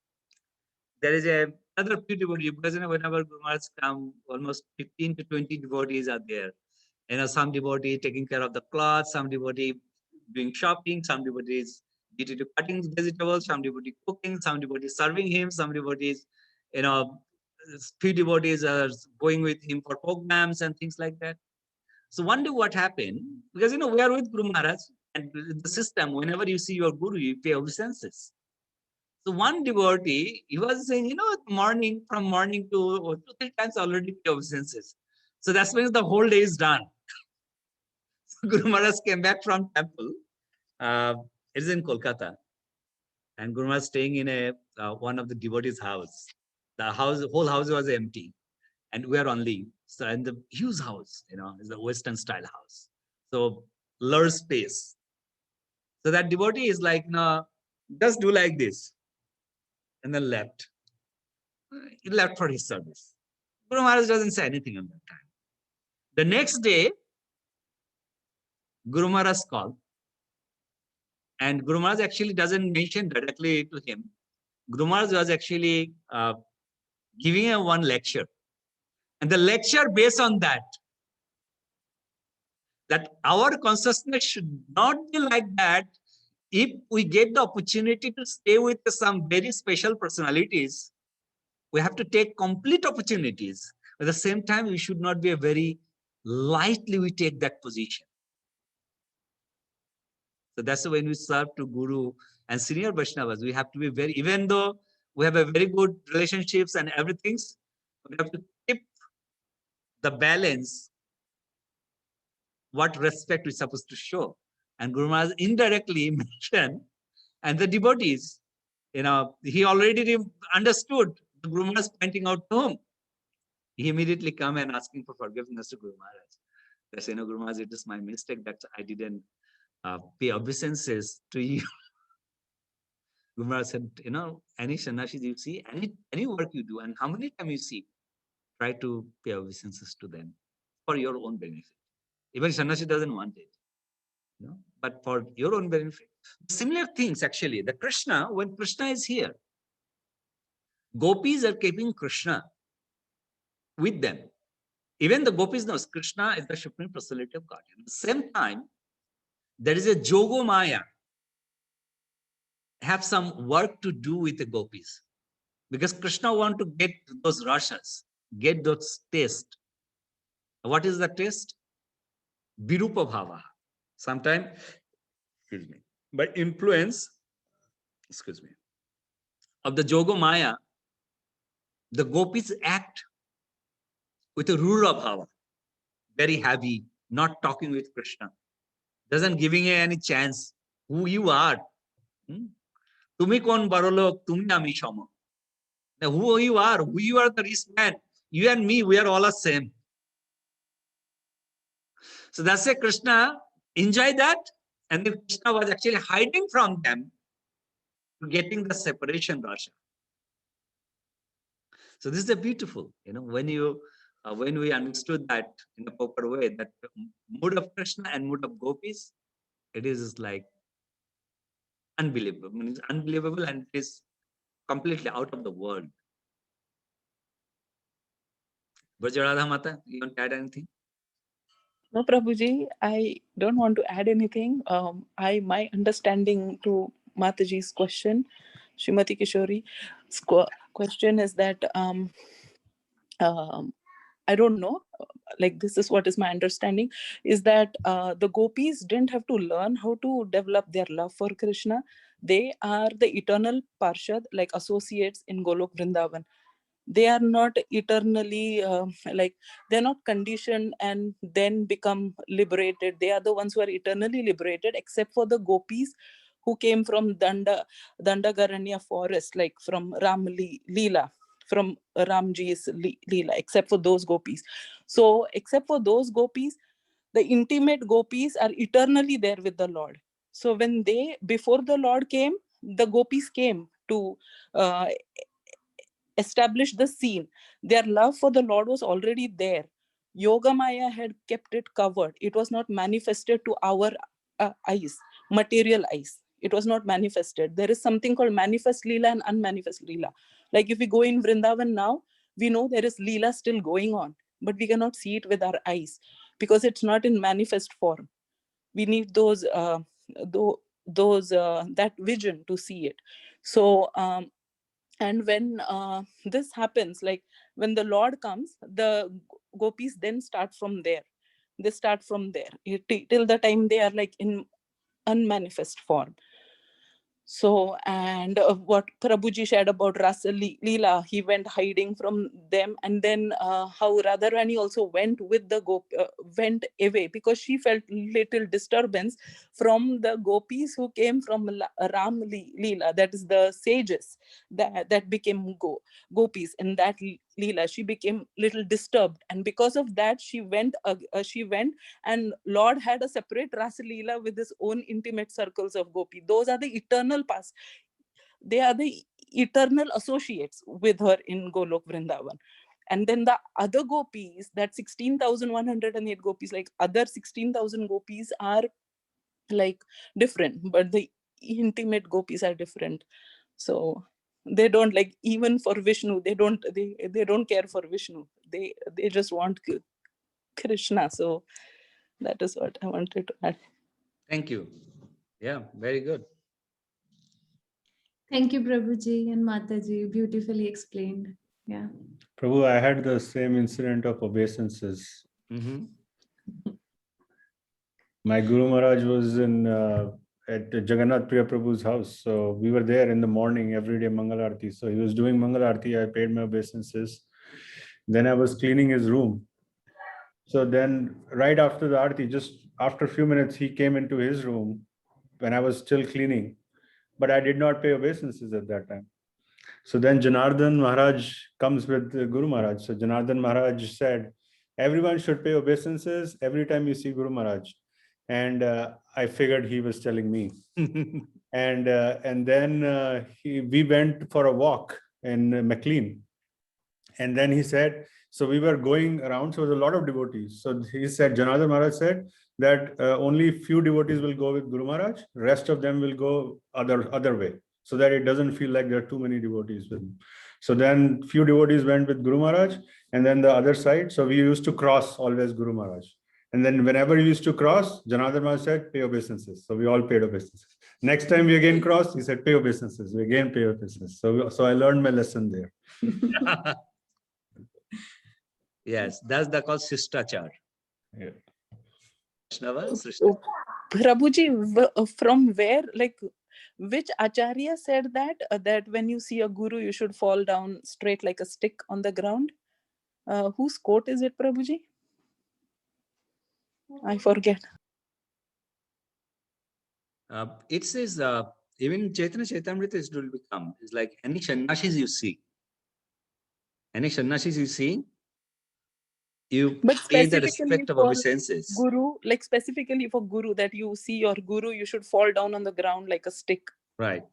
There is another few devotees, because whenever Guru Maharaj come, almost 15 to 20 devotees are there. Some devotee taking care of the cloth, some devotee doing shopping, some devotees to cutting vegetables, some devotee cooking, some devotees serving him, some devotees, few devotees are going with him for programs and things like that. So one day what happened, because we are with Guru Maharaj, and the system, whenever you see your Guru, you pay obeisances. So one devotee, he was saying, from morning to 2-3 times already pay obeisances. So that's when the whole day is done. So Guru Maharaj came back from temple. It is in Kolkata. And Guru Maharaj staying in one of the devotees' house. The whole house was empty. And we are only, so in the huge house, is a Western style house. So large space. So that devotee is like, no, just do like this. And then left. He left for his service. Guru Maharaj doesn't say anything at that time. The next day, Guru Maharaj called. And Guru Maharaj actually doesn't mention directly to him. Guru Maharaj was actually giving one lecture. And the lecture based on that our consciousness should not be like that. If we get the opportunity to stay with some very special personalities, we have to take complete opportunities. At the same time, we should not be a very lightly we take that position. So that's when we serve to Guru and senior Vaishnavas. We have to be very, even though we have a very good relationships and everything, we have to keep the balance, what respect we're supposed to show. And Guru Maharaj indirectly mentioned, and the devotees, he already understood the Guru Maharaj pointing out to him. He immediately come and asking for forgiveness to Guru Maharaj. They say, Guru Maharaj, it is my mistake that I didn't pay obeisances to you. Guru Maharaj said, any sannyasi you see, any work you do, and how many times you see, try to pay obeisances to them for your own benefit. Even sannyasi doesn't want it, but for your own benefit. Similar things, actually. The Krishna, when Krishna is here, gopis are keeping Krishna with them. Even the gopis knows Krishna is the supreme personality of God. At the same time, there is a Jogo Maya, have some work to do with the gopis. Because Krishna want to get those rasas, get those taste. What is the taste? Virupa bhava. Sometimes, by influence, of the Jogo Maya, the gopis act with a Rura bhava, very heavy, not talking with Krishna, doesn't giving any chance who you are. Tumi kon barolok, tumi ami shama. Who you are the rich man. You and me, we are all the same. So that's why Krishna enjoyed that, and then Krishna was actually hiding from them, getting the separation rasha. So this is a beautiful, when we understood that in a proper way, that mood of Krishna and mood of gopis, it is like unbelievable. I mean, it's unbelievable, and it is completely out of the world. Brajaradha Mata, you want to add anything? No, Prabhuji, I don't want to add anything. My understanding to Mataji's question, Srimati Kishori's question is that I don't know, like this is what is my understanding, is that the gopis didn't have to learn how to develop their love for Krishna. They are the eternal Parshad, like associates in Golok Vrindavan. They are not eternally, they're not conditioned and then become liberated. They are the ones who are eternally liberated, except for the gopis who came from Dandagaranya forest, like from Ram Leela, from Ramji's Leela, except for those gopis. So except for those gopis, the intimate gopis are eternally there with the Lord. So when before the Lord came, the gopis came to establish the scene. Their love for the Lord was already there. Yogamaya had kept it covered. It was not manifested to our eyes, material eyes. It was not manifested. There is something called manifest Leela and unmanifest Leela. Like if we go in Vrindavan now, we know there is Leela still going on, but we cannot see it with our eyes because it's not in manifest form. We need that vision to see it. So and when this happens, like when the Lord comes, the gopis then start from there. They start from there till the time they are like in unmanifest form. So, and what Prabhuji said about Rasa Leela, he went hiding from them, and then how Radharani also went with the went away because she felt little disturbance from the gopis who came from Ram Leela, that is the sages that became gopis in that Leela. She became little disturbed, and because of that she went and Lord had a separate Rasa Leela with his own intimate circles of gopi. Those are the eternal past. They are the eternal associates with her in Golok Vrindavan. And then the other gopis, that 16,108 gopis, like other 16,000 gopis are like different, but the intimate gopis are different. So they don't, like, even for Vishnu, they don't care for Vishnu. They just want Krishna. So that is what I wanted to add. Thank you. Yeah, very good. Thank you, Prabhuji and Mataji. Beautifully explained. Yeah. Prabhu, I had the same incident of obeisances. My Guru Maharaj was at Jagannath Priya Prabhu's house. So we were there in the morning, every day, Mangal Aarti. So he was doing Mangal Aarti. I paid my obeisances. Then I was cleaning his room. So then right after the Aarti, just after a few minutes, he came into his room when I was still cleaning. But I did not pay obeisances at that time. So then Janardhan Maharaj comes with Guru Maharaj. So Janardhan Maharaj said, everyone should pay obeisances every time you see Guru Maharaj. And I figured he was telling me. And then we went for a walk in McLean. And then he said, so we were going around, so there was a lot of devotees. So he said, Janardhan Maharaj said that only few devotees will go with Guru Maharaj, rest of them will go other way, so that it doesn't feel like there are too many devotees with him. So then few devotees went with Guru Maharaj, and then the other side, so we used to cross always Guru Maharaj. And then whenever we used to cross, Janardhan Maharaj said, pay obeisances. So we all paid obeisances. Next time we again crossed, he said, pay obeisances. We again pay obeisances. So I learned my lesson there. Yes, that's called Sishtachar. Yeah. Prabhuji, from where, like, which Acharya said that when you see a guru, you should fall down straight like a stick on the ground? Whose quote is it, Prabhuji? I forget. It says, even Chaitanya Chaitamrita is will become. It's like any sannyasis you see. You pay the respect of obeisances. Guru, like specifically for Guru, that you see your Guru, you should fall down on the ground like a stick. Right.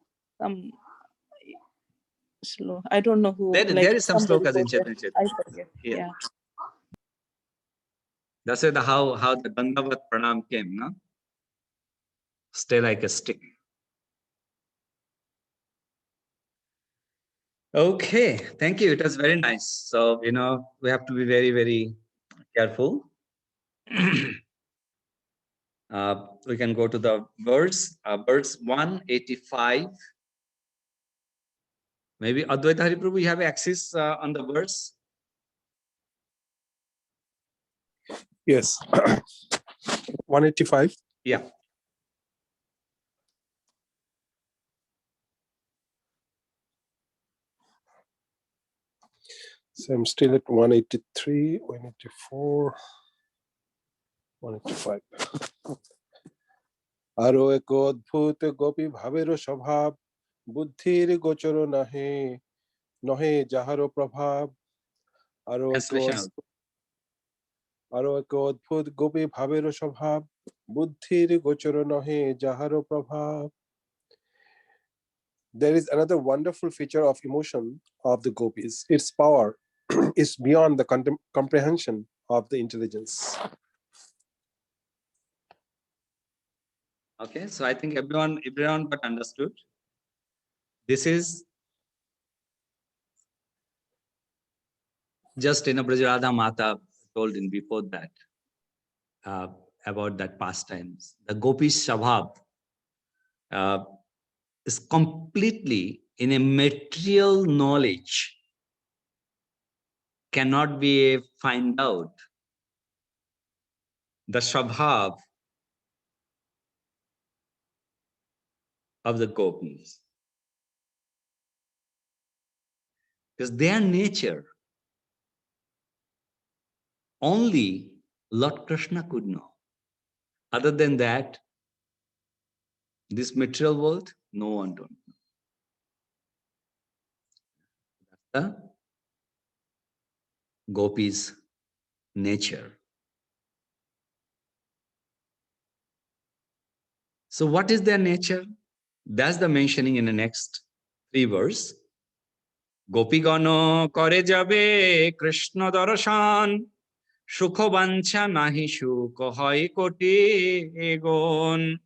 Slow. I don't know who. There is some slokas in Chaitanya Chaitamrita. I forget. Yeah. That's how the Dandavat Pranam came, no? Stay like a stick. Okay, thank you. It was very nice. So, we have to be very, very careful. We can go to the verse 185. Maybe Advaita Hari Prabhu, you have access on the verse? Yes. 185. Yeah. So I'm still at 183, 184, 185. আরো এক অদ্ভুত গোপী ভাবের স্বভাব বুদ্ধির গোচর নহে যাহার প্রভাব আরো এক অদ্ভুত গোপী ভাবের স্বভাব বুদ্ধির গোচর নহে যাহার প্রভাব. There is another wonderful feature of emotion of the gopis. Its power is beyond the comprehension of the intelligence. Okay, so I think everyone got understood. This is just Brajaradha Mata told in before that about that pastimes. The Gopi's Shabhav is completely in a material knowledge, cannot be find out the Shabhav of the Gopis. Because their nature, only Lord Krishna could know. Other than that, this material world, no one don't know. That's the Gopis' nature. So what is their nature? That's the mentioning in the next 3 verse. Gopigano kore jabe Krishna darshan sukho bancha nahi sukho hoy koti egon.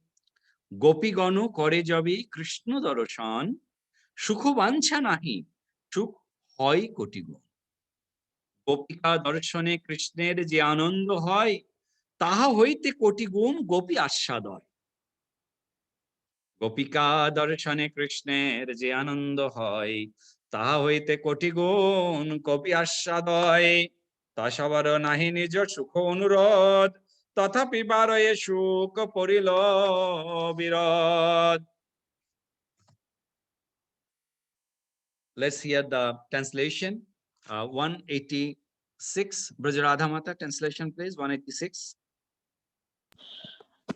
Gopigano kore jabe Krishna darshan sukho bancha nahi sukh hoy koti gon. Gopika darshane Krishner je anando hoy taha hoite koti gun gopi ashadar. Gopika darshane Krishner je anando hoy তাহা হইতে কোটি গুণ copy আস্বাদয় তা সবার নাহি নিজ সুখ অনুরোধ তথাপি বারয়ে সুখ পরিল বিরোধ. Let's hear the translation. 186, Brajaradha Mata, translation please, 186.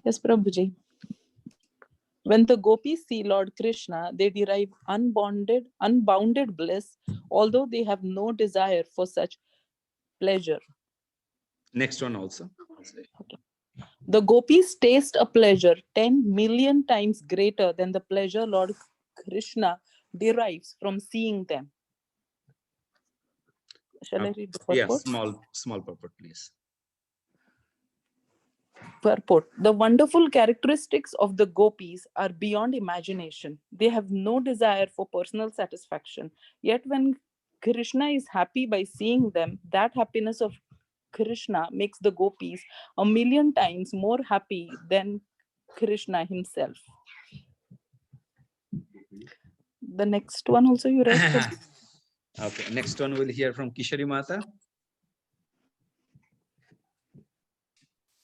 Yes, Prabhuji. When the gopis see Lord Krishna, they derive unbounded bliss, although they have no desire for such pleasure. Next one also. Okay. The gopis taste a pleasure 10 million times greater than the pleasure Lord Krishna derives from seeing them. Shall I read the purport? Yes, small purport, please. Purport. The wonderful characteristics of the gopis are beyond imagination. They have no desire for personal satisfaction. Yet when Krishna is happy by seeing them, that happiness of Krishna makes the gopis 1,000,000 times more happy than Krishna himself. The next one also you read. Okay, next one we'll hear from Kishori Mata.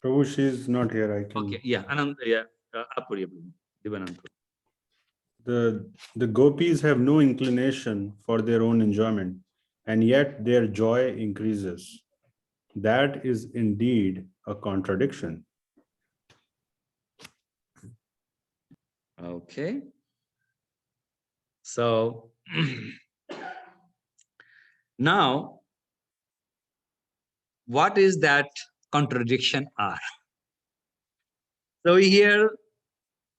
Prabhu, she's not here. I can. Okay, yeah, Anand, yeah, Apurya, Divanand. The gopis have no inclination for their own enjoyment, and yet their joy increases. That is indeed a contradiction. Okay. So now, what is that contradiction are? So we hear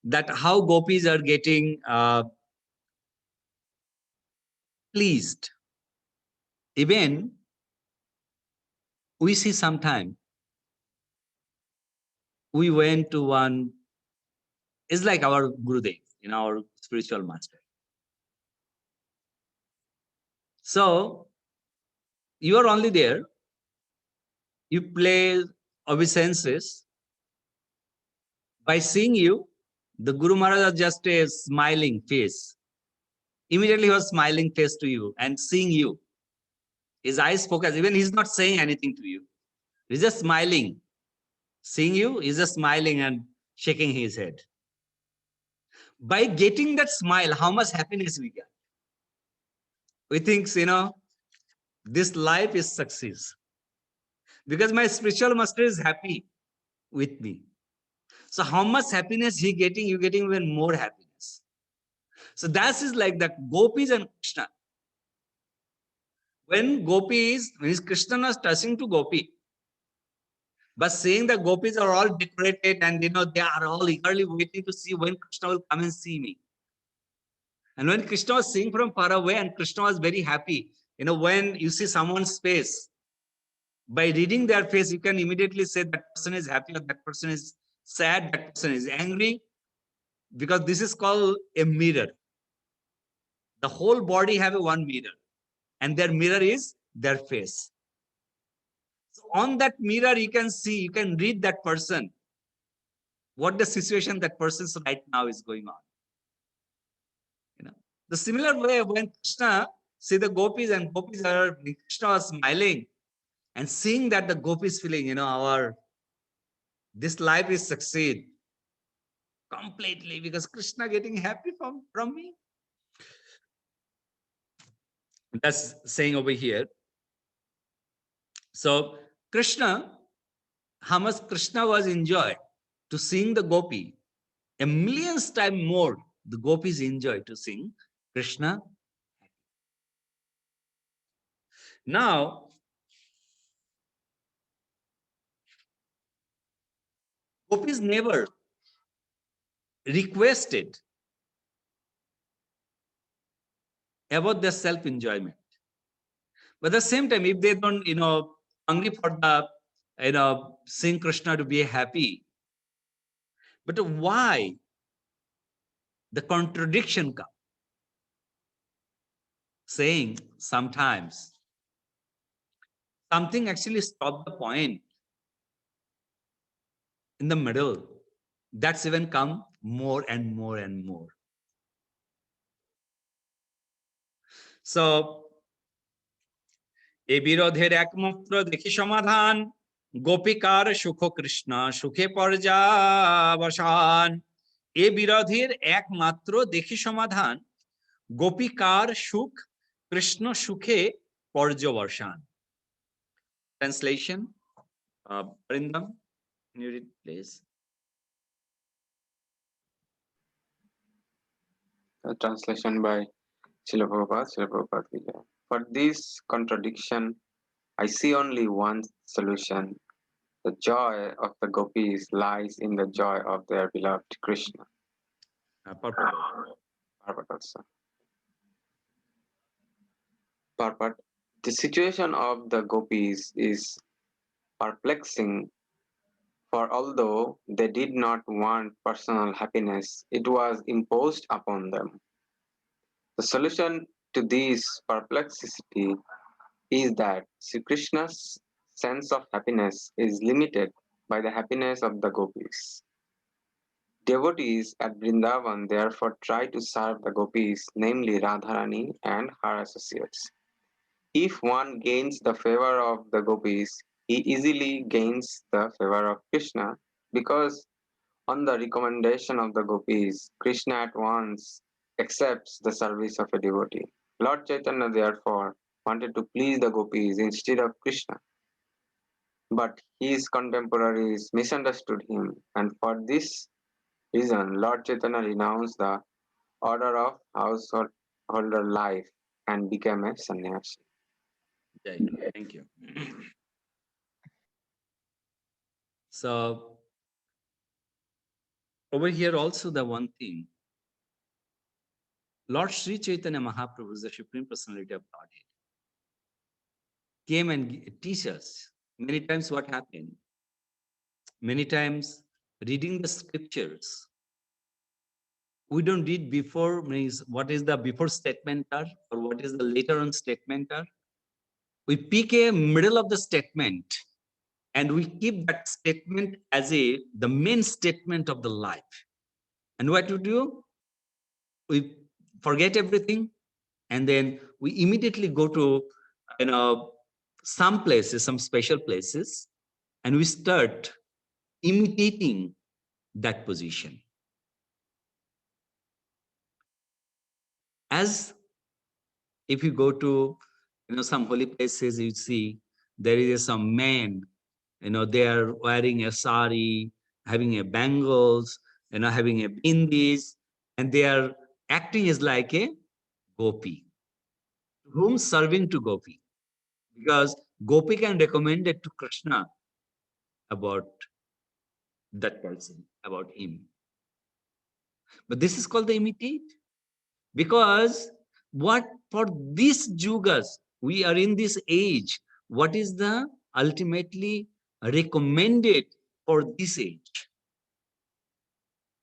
that how gopis are getting pleased. Even we see sometime we went to one, it's like our Gurudev, our spiritual master. So you are only there, you play obeisances. By seeing you, the Guru Maharaj is just a smiling face. Immediately he was smiling face to you and seeing you. His eyes focus, even he's not saying anything to you. He's just smiling. Seeing you, he's just smiling and shaking his head. By getting that smile, how much happiness we get? We think, this life is success. Because my spiritual master is happy with me. So how much happiness he getting, you getting even more happiness. So that is like the gopis and Krishna. When Krishna was touching to gopi, but saying the gopis are all decorated and they are all eagerly waiting to see when Krishna will come and see me. And when Krishna was seeing from far away and Krishna was very happy, when you see someone's face, By reading their face, you can immediately say that person is happy or that person is sad, that person is angry, because this is called a mirror. The whole body have a one mirror, and their mirror is their face. So on that mirror, you can see, you can read that person, what the situation that person's right now is going on. You know, the similar way when Krishna see the gopis and gopis are, Krishna was smiling and seeing that the gopis feeling, you know, this life is succeed completely because Krishna getting happy from me. That's saying over here. So Krishna, how much Krishna was enjoyed to sing the gopi, a millions time more the gopis enjoy to sing Krishna. Now, gopis never requested about their self-enjoyment. But at the same time, if they don't, hungry for the, sing Krishna to be happy, but why the contradiction comes? Saying sometimes something actually stop the point in the middle. That's even come more and more and more. So, এ বিরোধের একমাত্র দেখি সমাধান গোপিকার সুখ কৃষ্ণ সুখে পর্যাবসান। এ বিরোধের একমাত্র দেখি সমাধান গোপিকার সুখ কৃষ্ণ সুখে পর্যবসান। Translation, Arindam, can you read, please? A translation by Srila Prabhupada. For this contradiction, I see only one solution. The joy of the gopis lies in the joy of their beloved Krishna. Purport, sir. Purport. The situation of the gopis is perplexing, for although they did not want personal happiness, it was imposed upon them. The solution to this perplexity is that Sri Krishna's sense of happiness is limited by the happiness of the gopis. Devotees at Vrindavan therefore try to serve the gopis, namely Radharani and her associates. If one gains the favor of the gopis, he easily gains the favor of Krishna, because on the recommendation of the gopis, Krishna at once accepts the service of a devotee. Lord Chaitanya therefore wanted to please the gopis instead of Krishna. But his contemporaries misunderstood him, and for this reason, Lord Chaitanya renounced the order of householder life and became a sannyasi. Thank you. So, over here also the one thing, Lord Sri Chaitanya Mahaprabhu, the Supreme Personality of Godhead, came and teach us. Many times what happened? Many times reading the scriptures, we don't read before, means what is the before statement or what is the later on statement. We pick a middle of the statement and we keep that statement as the main statement of the life. And what we do? We forget everything and then we immediately go to some places, some special places, and we start imitating that position. As if you go to some holy places, you see there is some men, they are wearing a sari, having a bangles, having a bindis, and they are acting as like a gopi. Whom serving to gopi? Because gopi can recommend it to Krishna about that person, about him. But this is called the imitate. Because what for these jugas, we are in this age, what is the ultimately recommended for this age.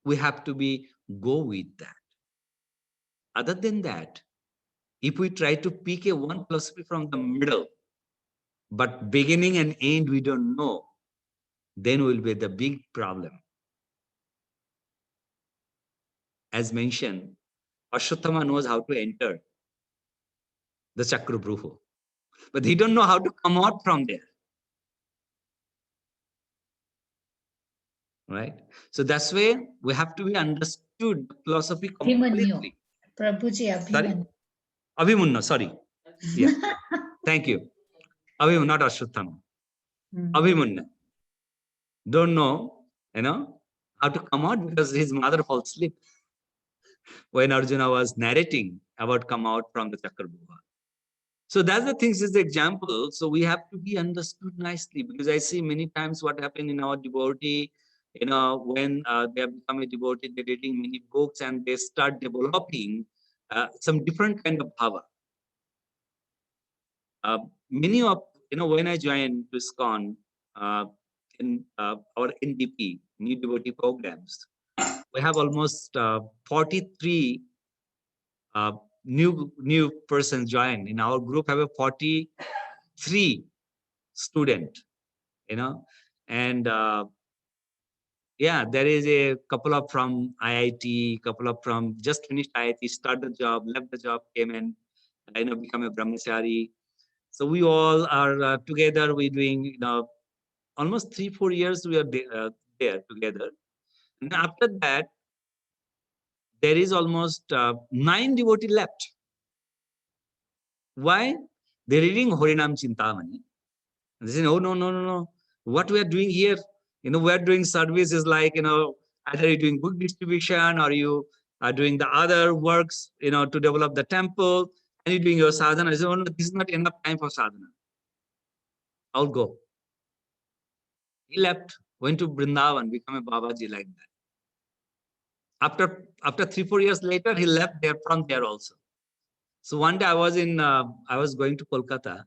We have to go with that. Other than that, if we try to pick a one philosophy from the middle, but beginning and end we don't know, then will be the big problem. As mentioned, Ashwatthama knows how to enter the Chakrabruhu, but he don't know how to come out from there. Right? So that's why we have to be understood philosophy completely. Prabhuji, Sorry? Abhimanyu. Abhimanyu, sorry. Yeah. Thank you. Abhimanyu, not Ashwatthama. Abhimanyu. Don't know, how to come out because his mother fell asleep when Arjuna was narrating about come out from the Chakrabhuha. So that's the things is the example. So we have to be understood nicely, because I see many times what happened in our devotee, when they have become a devotee, they're reading many books and they start developing some different kind of bhava. Many of, when I joined ISKCON in our NDP, New Devotee Programs, we have almost 43 new persons join. In our group have a 43 student, and yeah, there is a couple of from IIT, couple of from just finished IIT, start the job, left the job, came and become a brahmachari. So we all are together. We're doing almost 3-4 years we are there together. And after that, there is almost 9 devotees left. Why? They're reading Harinam Chintamani. They say, no. What we are doing here, we are doing services like, either you're doing book distribution or you are doing the other works, to develop the temple, and you're doing your sadhana. I say, no, this is not enough time for sadhana. I'll go. He left, went to Vrindavan, become a Babaji like that. After 3-4 years later, he left there from there also. So one day I was going to Kolkata,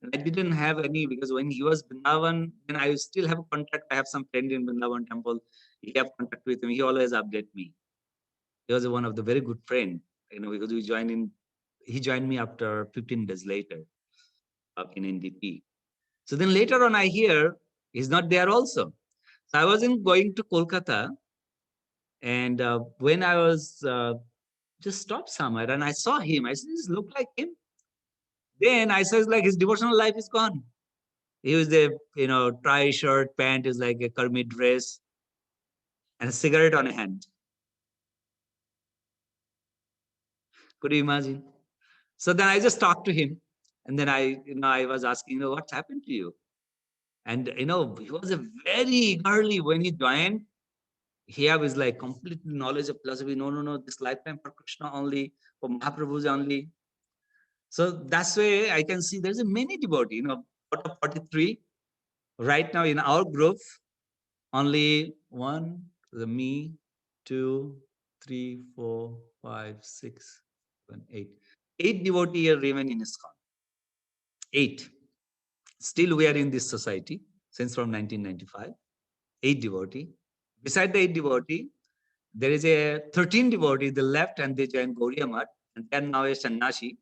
and I didn't have any, because when he was Vrindavan, then I still have a contact. I have some friend in Vrindavan temple. He have contact with him. He always update me. He was one of the very good friend, because he joined me after 15 days later in NDP. So then later on I hear he's not there also. So I wasn't going to Kolkata, and when I was just stopped somewhere and I saw him, I said, "This look like him." Then I saw like his devotional life is gone. He was the tie shirt, pant is like a Kermit dress, and a cigarette on a hand. Could you imagine? So then I just talked to him, and then I was asking, what happened to you? And he was a very early when he joined. He has like complete knowledge of philosophy. No, this lifetime for Krishna only, for Mahaprabhu's only. So that's why I can see there's a many devotees, out of 43. Right now in our group, only 1, me, 2, 3, 4, 5, 6, 7, 8. 8 devotees remain in ISKCON. 8. Still we are in this society since from 1995. 8 devotees. Beside the 8 devotees, there is a 13 devotees, they left and they joined Gauriya Math, and they are now a sannyasi.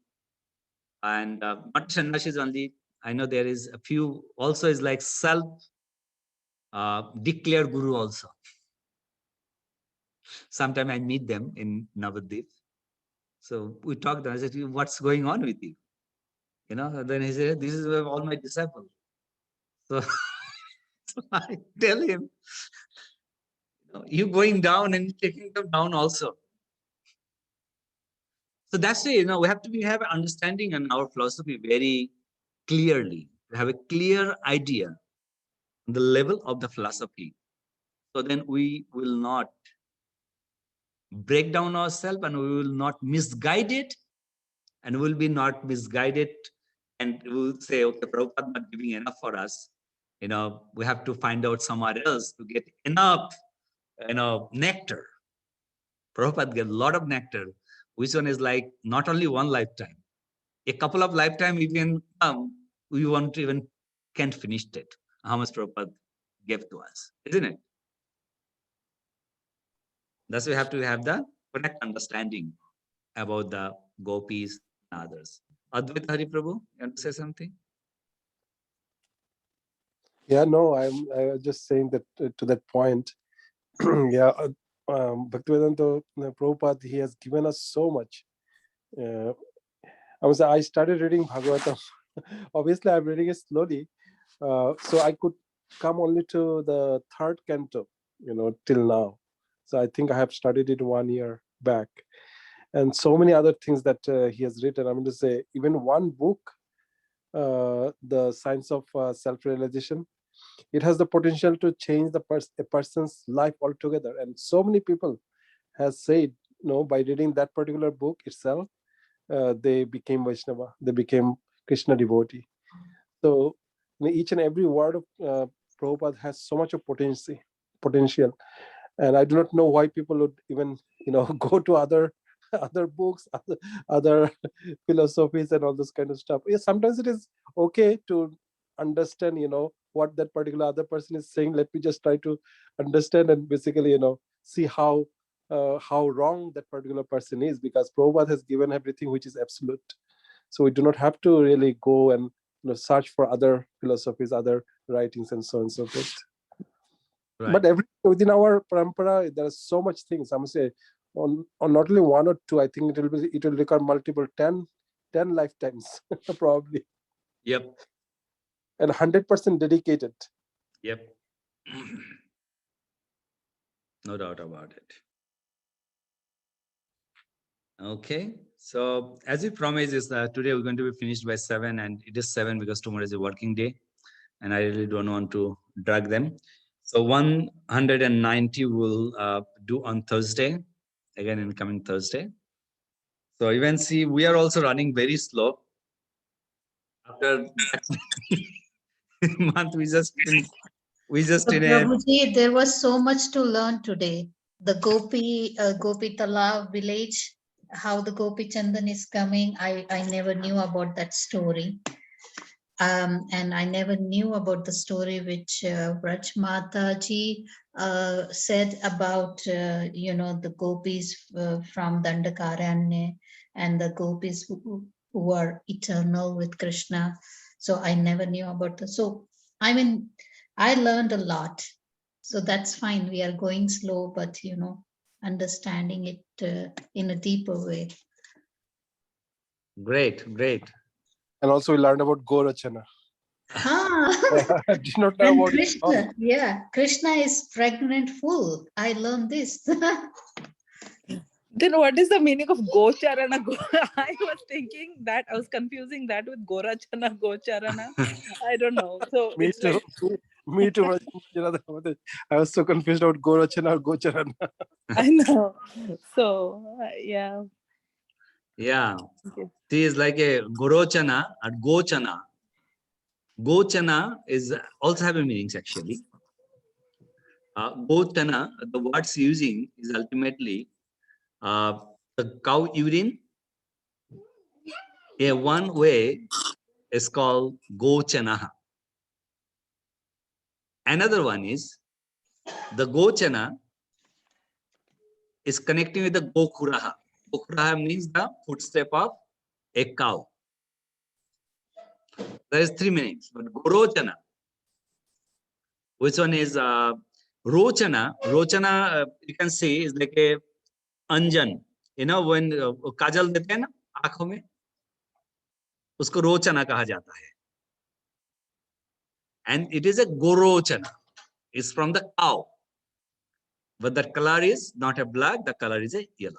And not sannyasis only, I know there is a few also is like self declared guru also. Sometimes I meet them in Navadvip. So we talked, I said, what's going on with you? Then he said, this is all my disciples. So, so I tell him, you going down and taking them down also. So that's it, we have to have an understanding in our philosophy very clearly. We have a clear idea on the level of the philosophy. So then we will not break down ourselves, and we will not misguide it, and we will be not misguided, and we will say, okay, Prabhupada not giving enough for us. We have to find out somewhere else to get enough, nectar. Prabhupada get a lot of nectar, which one is like not only one lifetime, a couple of lifetime even we want to even can't finish it. How much Prabhupada gave to us, isn't it? Thus, we have to have the correct understanding about the gopis and others. Advaita Hari Prabhu, you want to say something? Yeah, no, I was just saying that to that point. Yeah, Bhaktivedanta Prabhupada, he has given us so much. I started reading Bhagavatam. Obviously, I'm reading it slowly, so I could come only to the third canto, till now. So I think I have studied it 1 year back, and so many other things that he has written. I'm going to say, even one book, The Science of Self-Realization, it has the potential to change a person's life altogether. And so many people has said, by reading that particular book itself, they became Vaishnava, they became Krishna devotee. So each and every word of Prabhupada has so much of potential, and I do not know why people would even go to other books, other philosophies and all this kind of stuff. Yeah, sometimes it is okay to understand what that particular other person is saying. Let me just try to understand and basically see how wrong that particular person is, because Prabhupada has given everything which is absolute. So we do not have to really go and search for other philosophies, other writings, and so on and so forth. Right. But within our parampara, there are so much things. I must say, on not only one or two, I think it will require multiple 10 lifetimes probably. Yep. And 100% dedicated. Yep. No doubt about it. Okay. So as we promised, is that today we're going to be finished by 7, and it is 7 because tomorrow is a working day, and I really don't want to drag them. So 190 will do on Thursday, again in coming Thursday. So you can see we are also running very slow. After month, we just So, in a Prabhuji, there was so much to learn today. The Gopi Talab village, how the Gopi Chandan is coming. I never knew about that story. And I never knew about the story which Vraj Mataji said about, the gopis from Dandakaranya and the gopis who are eternal with Krishna. So I never knew about this. So, I mean, I learned a lot. So that's fine. We are going slow, but, understanding it in a deeper way. great. And also we learned about Gorachana. I did not know and about Krishna, Krishna is pregnant full. I learned this. Then what is the meaning of Gocharana? I was thinking that, I was confusing that with Gorachana, Gocharana. I don't know. So Me it's too. like... Me too. I was so confused about Gorachana or Gocharana. I know. So, yeah. Yeah. Okay. She is like a Gorochana and Gochana. Gochana is also have a meanings actually. Gochana, the words using is ultimately the cow urine. One way is called Gochana. Another one is the Gochana is connecting with the Gokuraha. Gokuraha means the footstep of a cow. There is 3 meanings, but Gorochana, which one is Rochana? Rochana, you can see, is like a anjan. When kajal dete hain na aankhon mein, usko rochana kaha jata hai. And it is a gorochana. It's from the cow. But the color is not a black, the color is a yellow.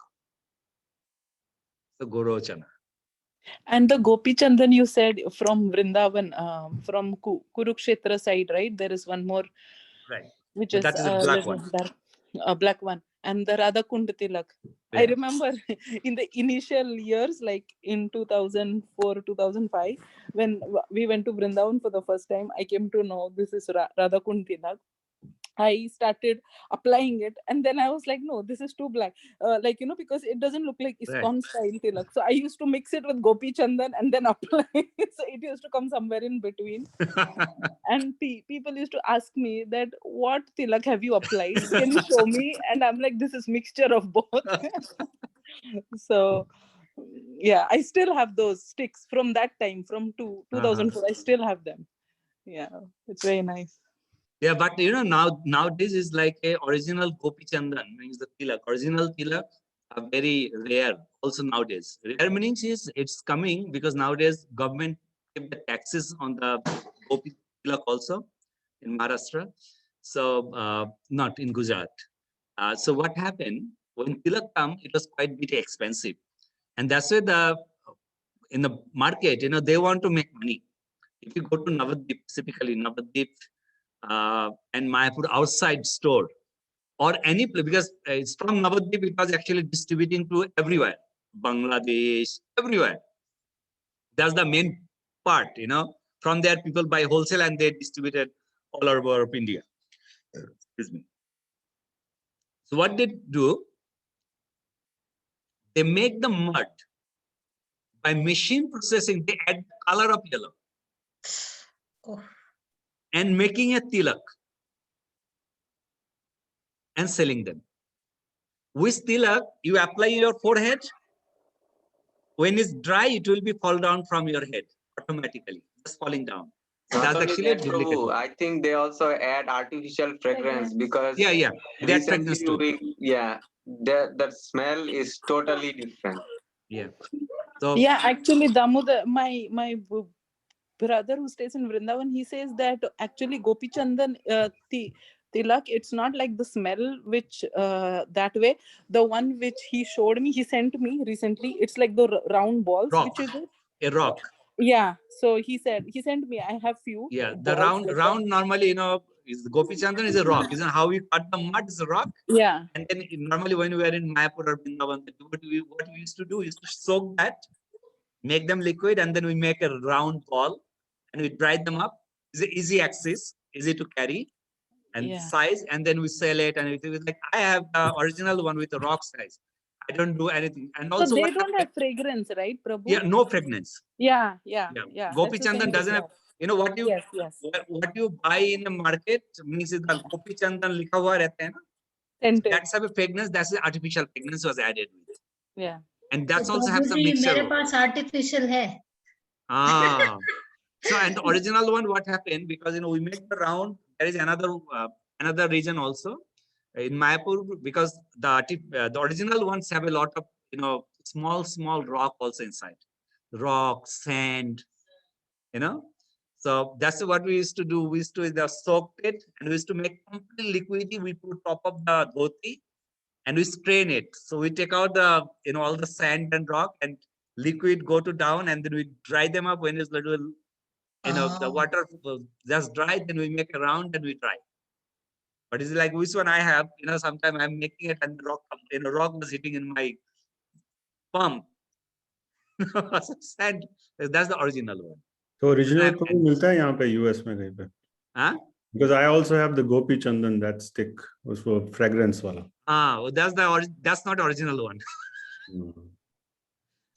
So gorochana. And the Gopi Chandan you said from Vrindavan, from Kurukshetra side, right? There is one more, Right. which But is that is a black one. A black one. And the Radha Kund Tilak. Yeah. I remember in the initial years, like in 2004, 2005, when we went to Vrindavan for the first time, I came to know this is Radha Kund Tilak. I started applying it, and then I was like, no, this is too black. Like, because it doesn't look like Right. ISKCON style tilak. So I used to mix it with Gopi Chandan and then apply. So it used to come somewhere in between. And people used to ask me that, what tilak have you applied? Can you show me? And I'm like, this is mixture of both. So yeah, I still have those sticks from that time, from 2004. I still have them. Yeah, it's very nice. Yeah, but nowadays is like a original Gopi Chandan, means the tilak. Original tilak are very rare also nowadays. Rare meanings is it's coming because nowadays government keep the taxes on the Gopi tilak also in Maharashtra. So not in Gujarat. So what happened when tilak come, it was quite bit expensive, and that's why in the market, they want to make money. If you go to Navadvip, specifically Navadvip and Mayapur outside store or any place, because it's from Navadvip, it was actually distributing to everywhere, Bangladesh, everywhere. That's the main part, From there, people buy wholesale and they distributed all over India. Excuse me. So what they do? They make the mud by machine processing. They add the color of yellow and making a tilak and selling them. With tilak, you apply your forehead. When it's dry, it will be fall down from your head automatically, just falling down. So Not that's only actually a that, duplicate. Prabhu, I think they also add artificial fragrance because Yeah, that fragrance too. The smell is totally different. Yeah. So yeah, actually, Damodar, my brother who stays in Vrindavan, he says that actually Gopi Chandan tilak, it's not like the smell which that way. The one which he showed me, he sent me recently, it's like the round balls. Rock. Which is it? A rock. Yeah. So he sent me. I have few. Yeah, the balls like round that. normally, is Gopi Chandan is a rock. Isn't how we cut the mud is a rock. Yeah. And then normally when we were in Mayapur or Vrindavan, what we used to do is to soak that, make them liquid, and then we make a round ball and we dry them up. It's an easy access, easy to carry and size, and then we sell it. And it was like, I have the original one with the rock size. I don't do anything. And also, so they don't have fragrance, right, Prabhu? Yeah, no fragrance. Yeah. Gopi Chandan doesn't have. What you yes. What you buy in the market means is the Gopi Chandan likha hua rehta hai na. That's a fragrance. That's the artificial fragrance was added with it. Yeah. And that's So also have some mixture. मेरे पास artificial है. So and the original one, what happened? Because we make the round. There is another region also in Mayapur, because the original ones have a lot of small rock also inside, rock, sand, So that's what we used to do. We used to soak it and we used to make complete liquidity. We put top of the dhoti and we strain it. So we take out the all the sand and rock and liquid go to down, and then we dry them up. When it's little the water just dry, then we make a round and we dry. But it's like which one I have, sometimes I'm making it and the rock was hitting in my palm. Sand. That's the original one. So original Prabhu मिलता है यहाँ पे US में कहीं पे? Huh? Because I also have the Gopi Chandan, that stick, उसको fragrance वाला. Well, that's not the original one.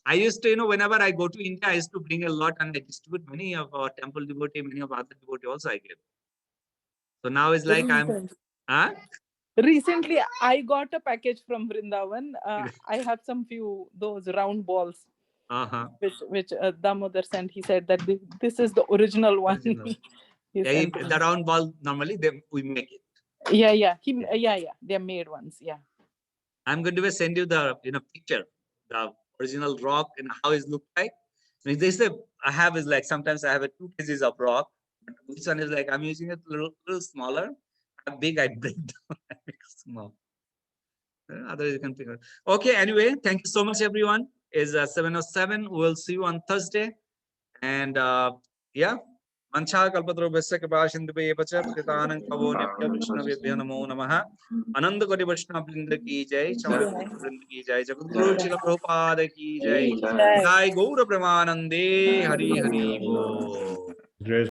I used to, whenever I go to India, I used to bring a lot and I distribute many of our temple devotee, many of other devotee also I give. So now it's like Recently, I got a package from Vrindavan. I have some few those round balls, which Damodar sent. He said that this is the original one. The round ball normally we make it. Yeah. They're made ones. Yeah. I'm going to send you the picture, the original rock and how it look like. I have is like sometimes I have 2 kgs of rock. But this one is like I'm using it a little smaller. How big I break down, I make small. Otherwise you can figure. Okay, anyway, thank you so much, everyone. It's 7:07. We'll see you on Thursday. And Mancha kalpatrobhasya kripasindhubhye pacha patitanang pavonebhyo Vaishnavebhyo namo namaha. Ananda Koti Vaishnava Vrinda ki jai, Chamarapur Vrinda ki jai, Jagadguru Srila Prabhupada ki jai, Jai Gaura Premanande, Hari Hari Bo.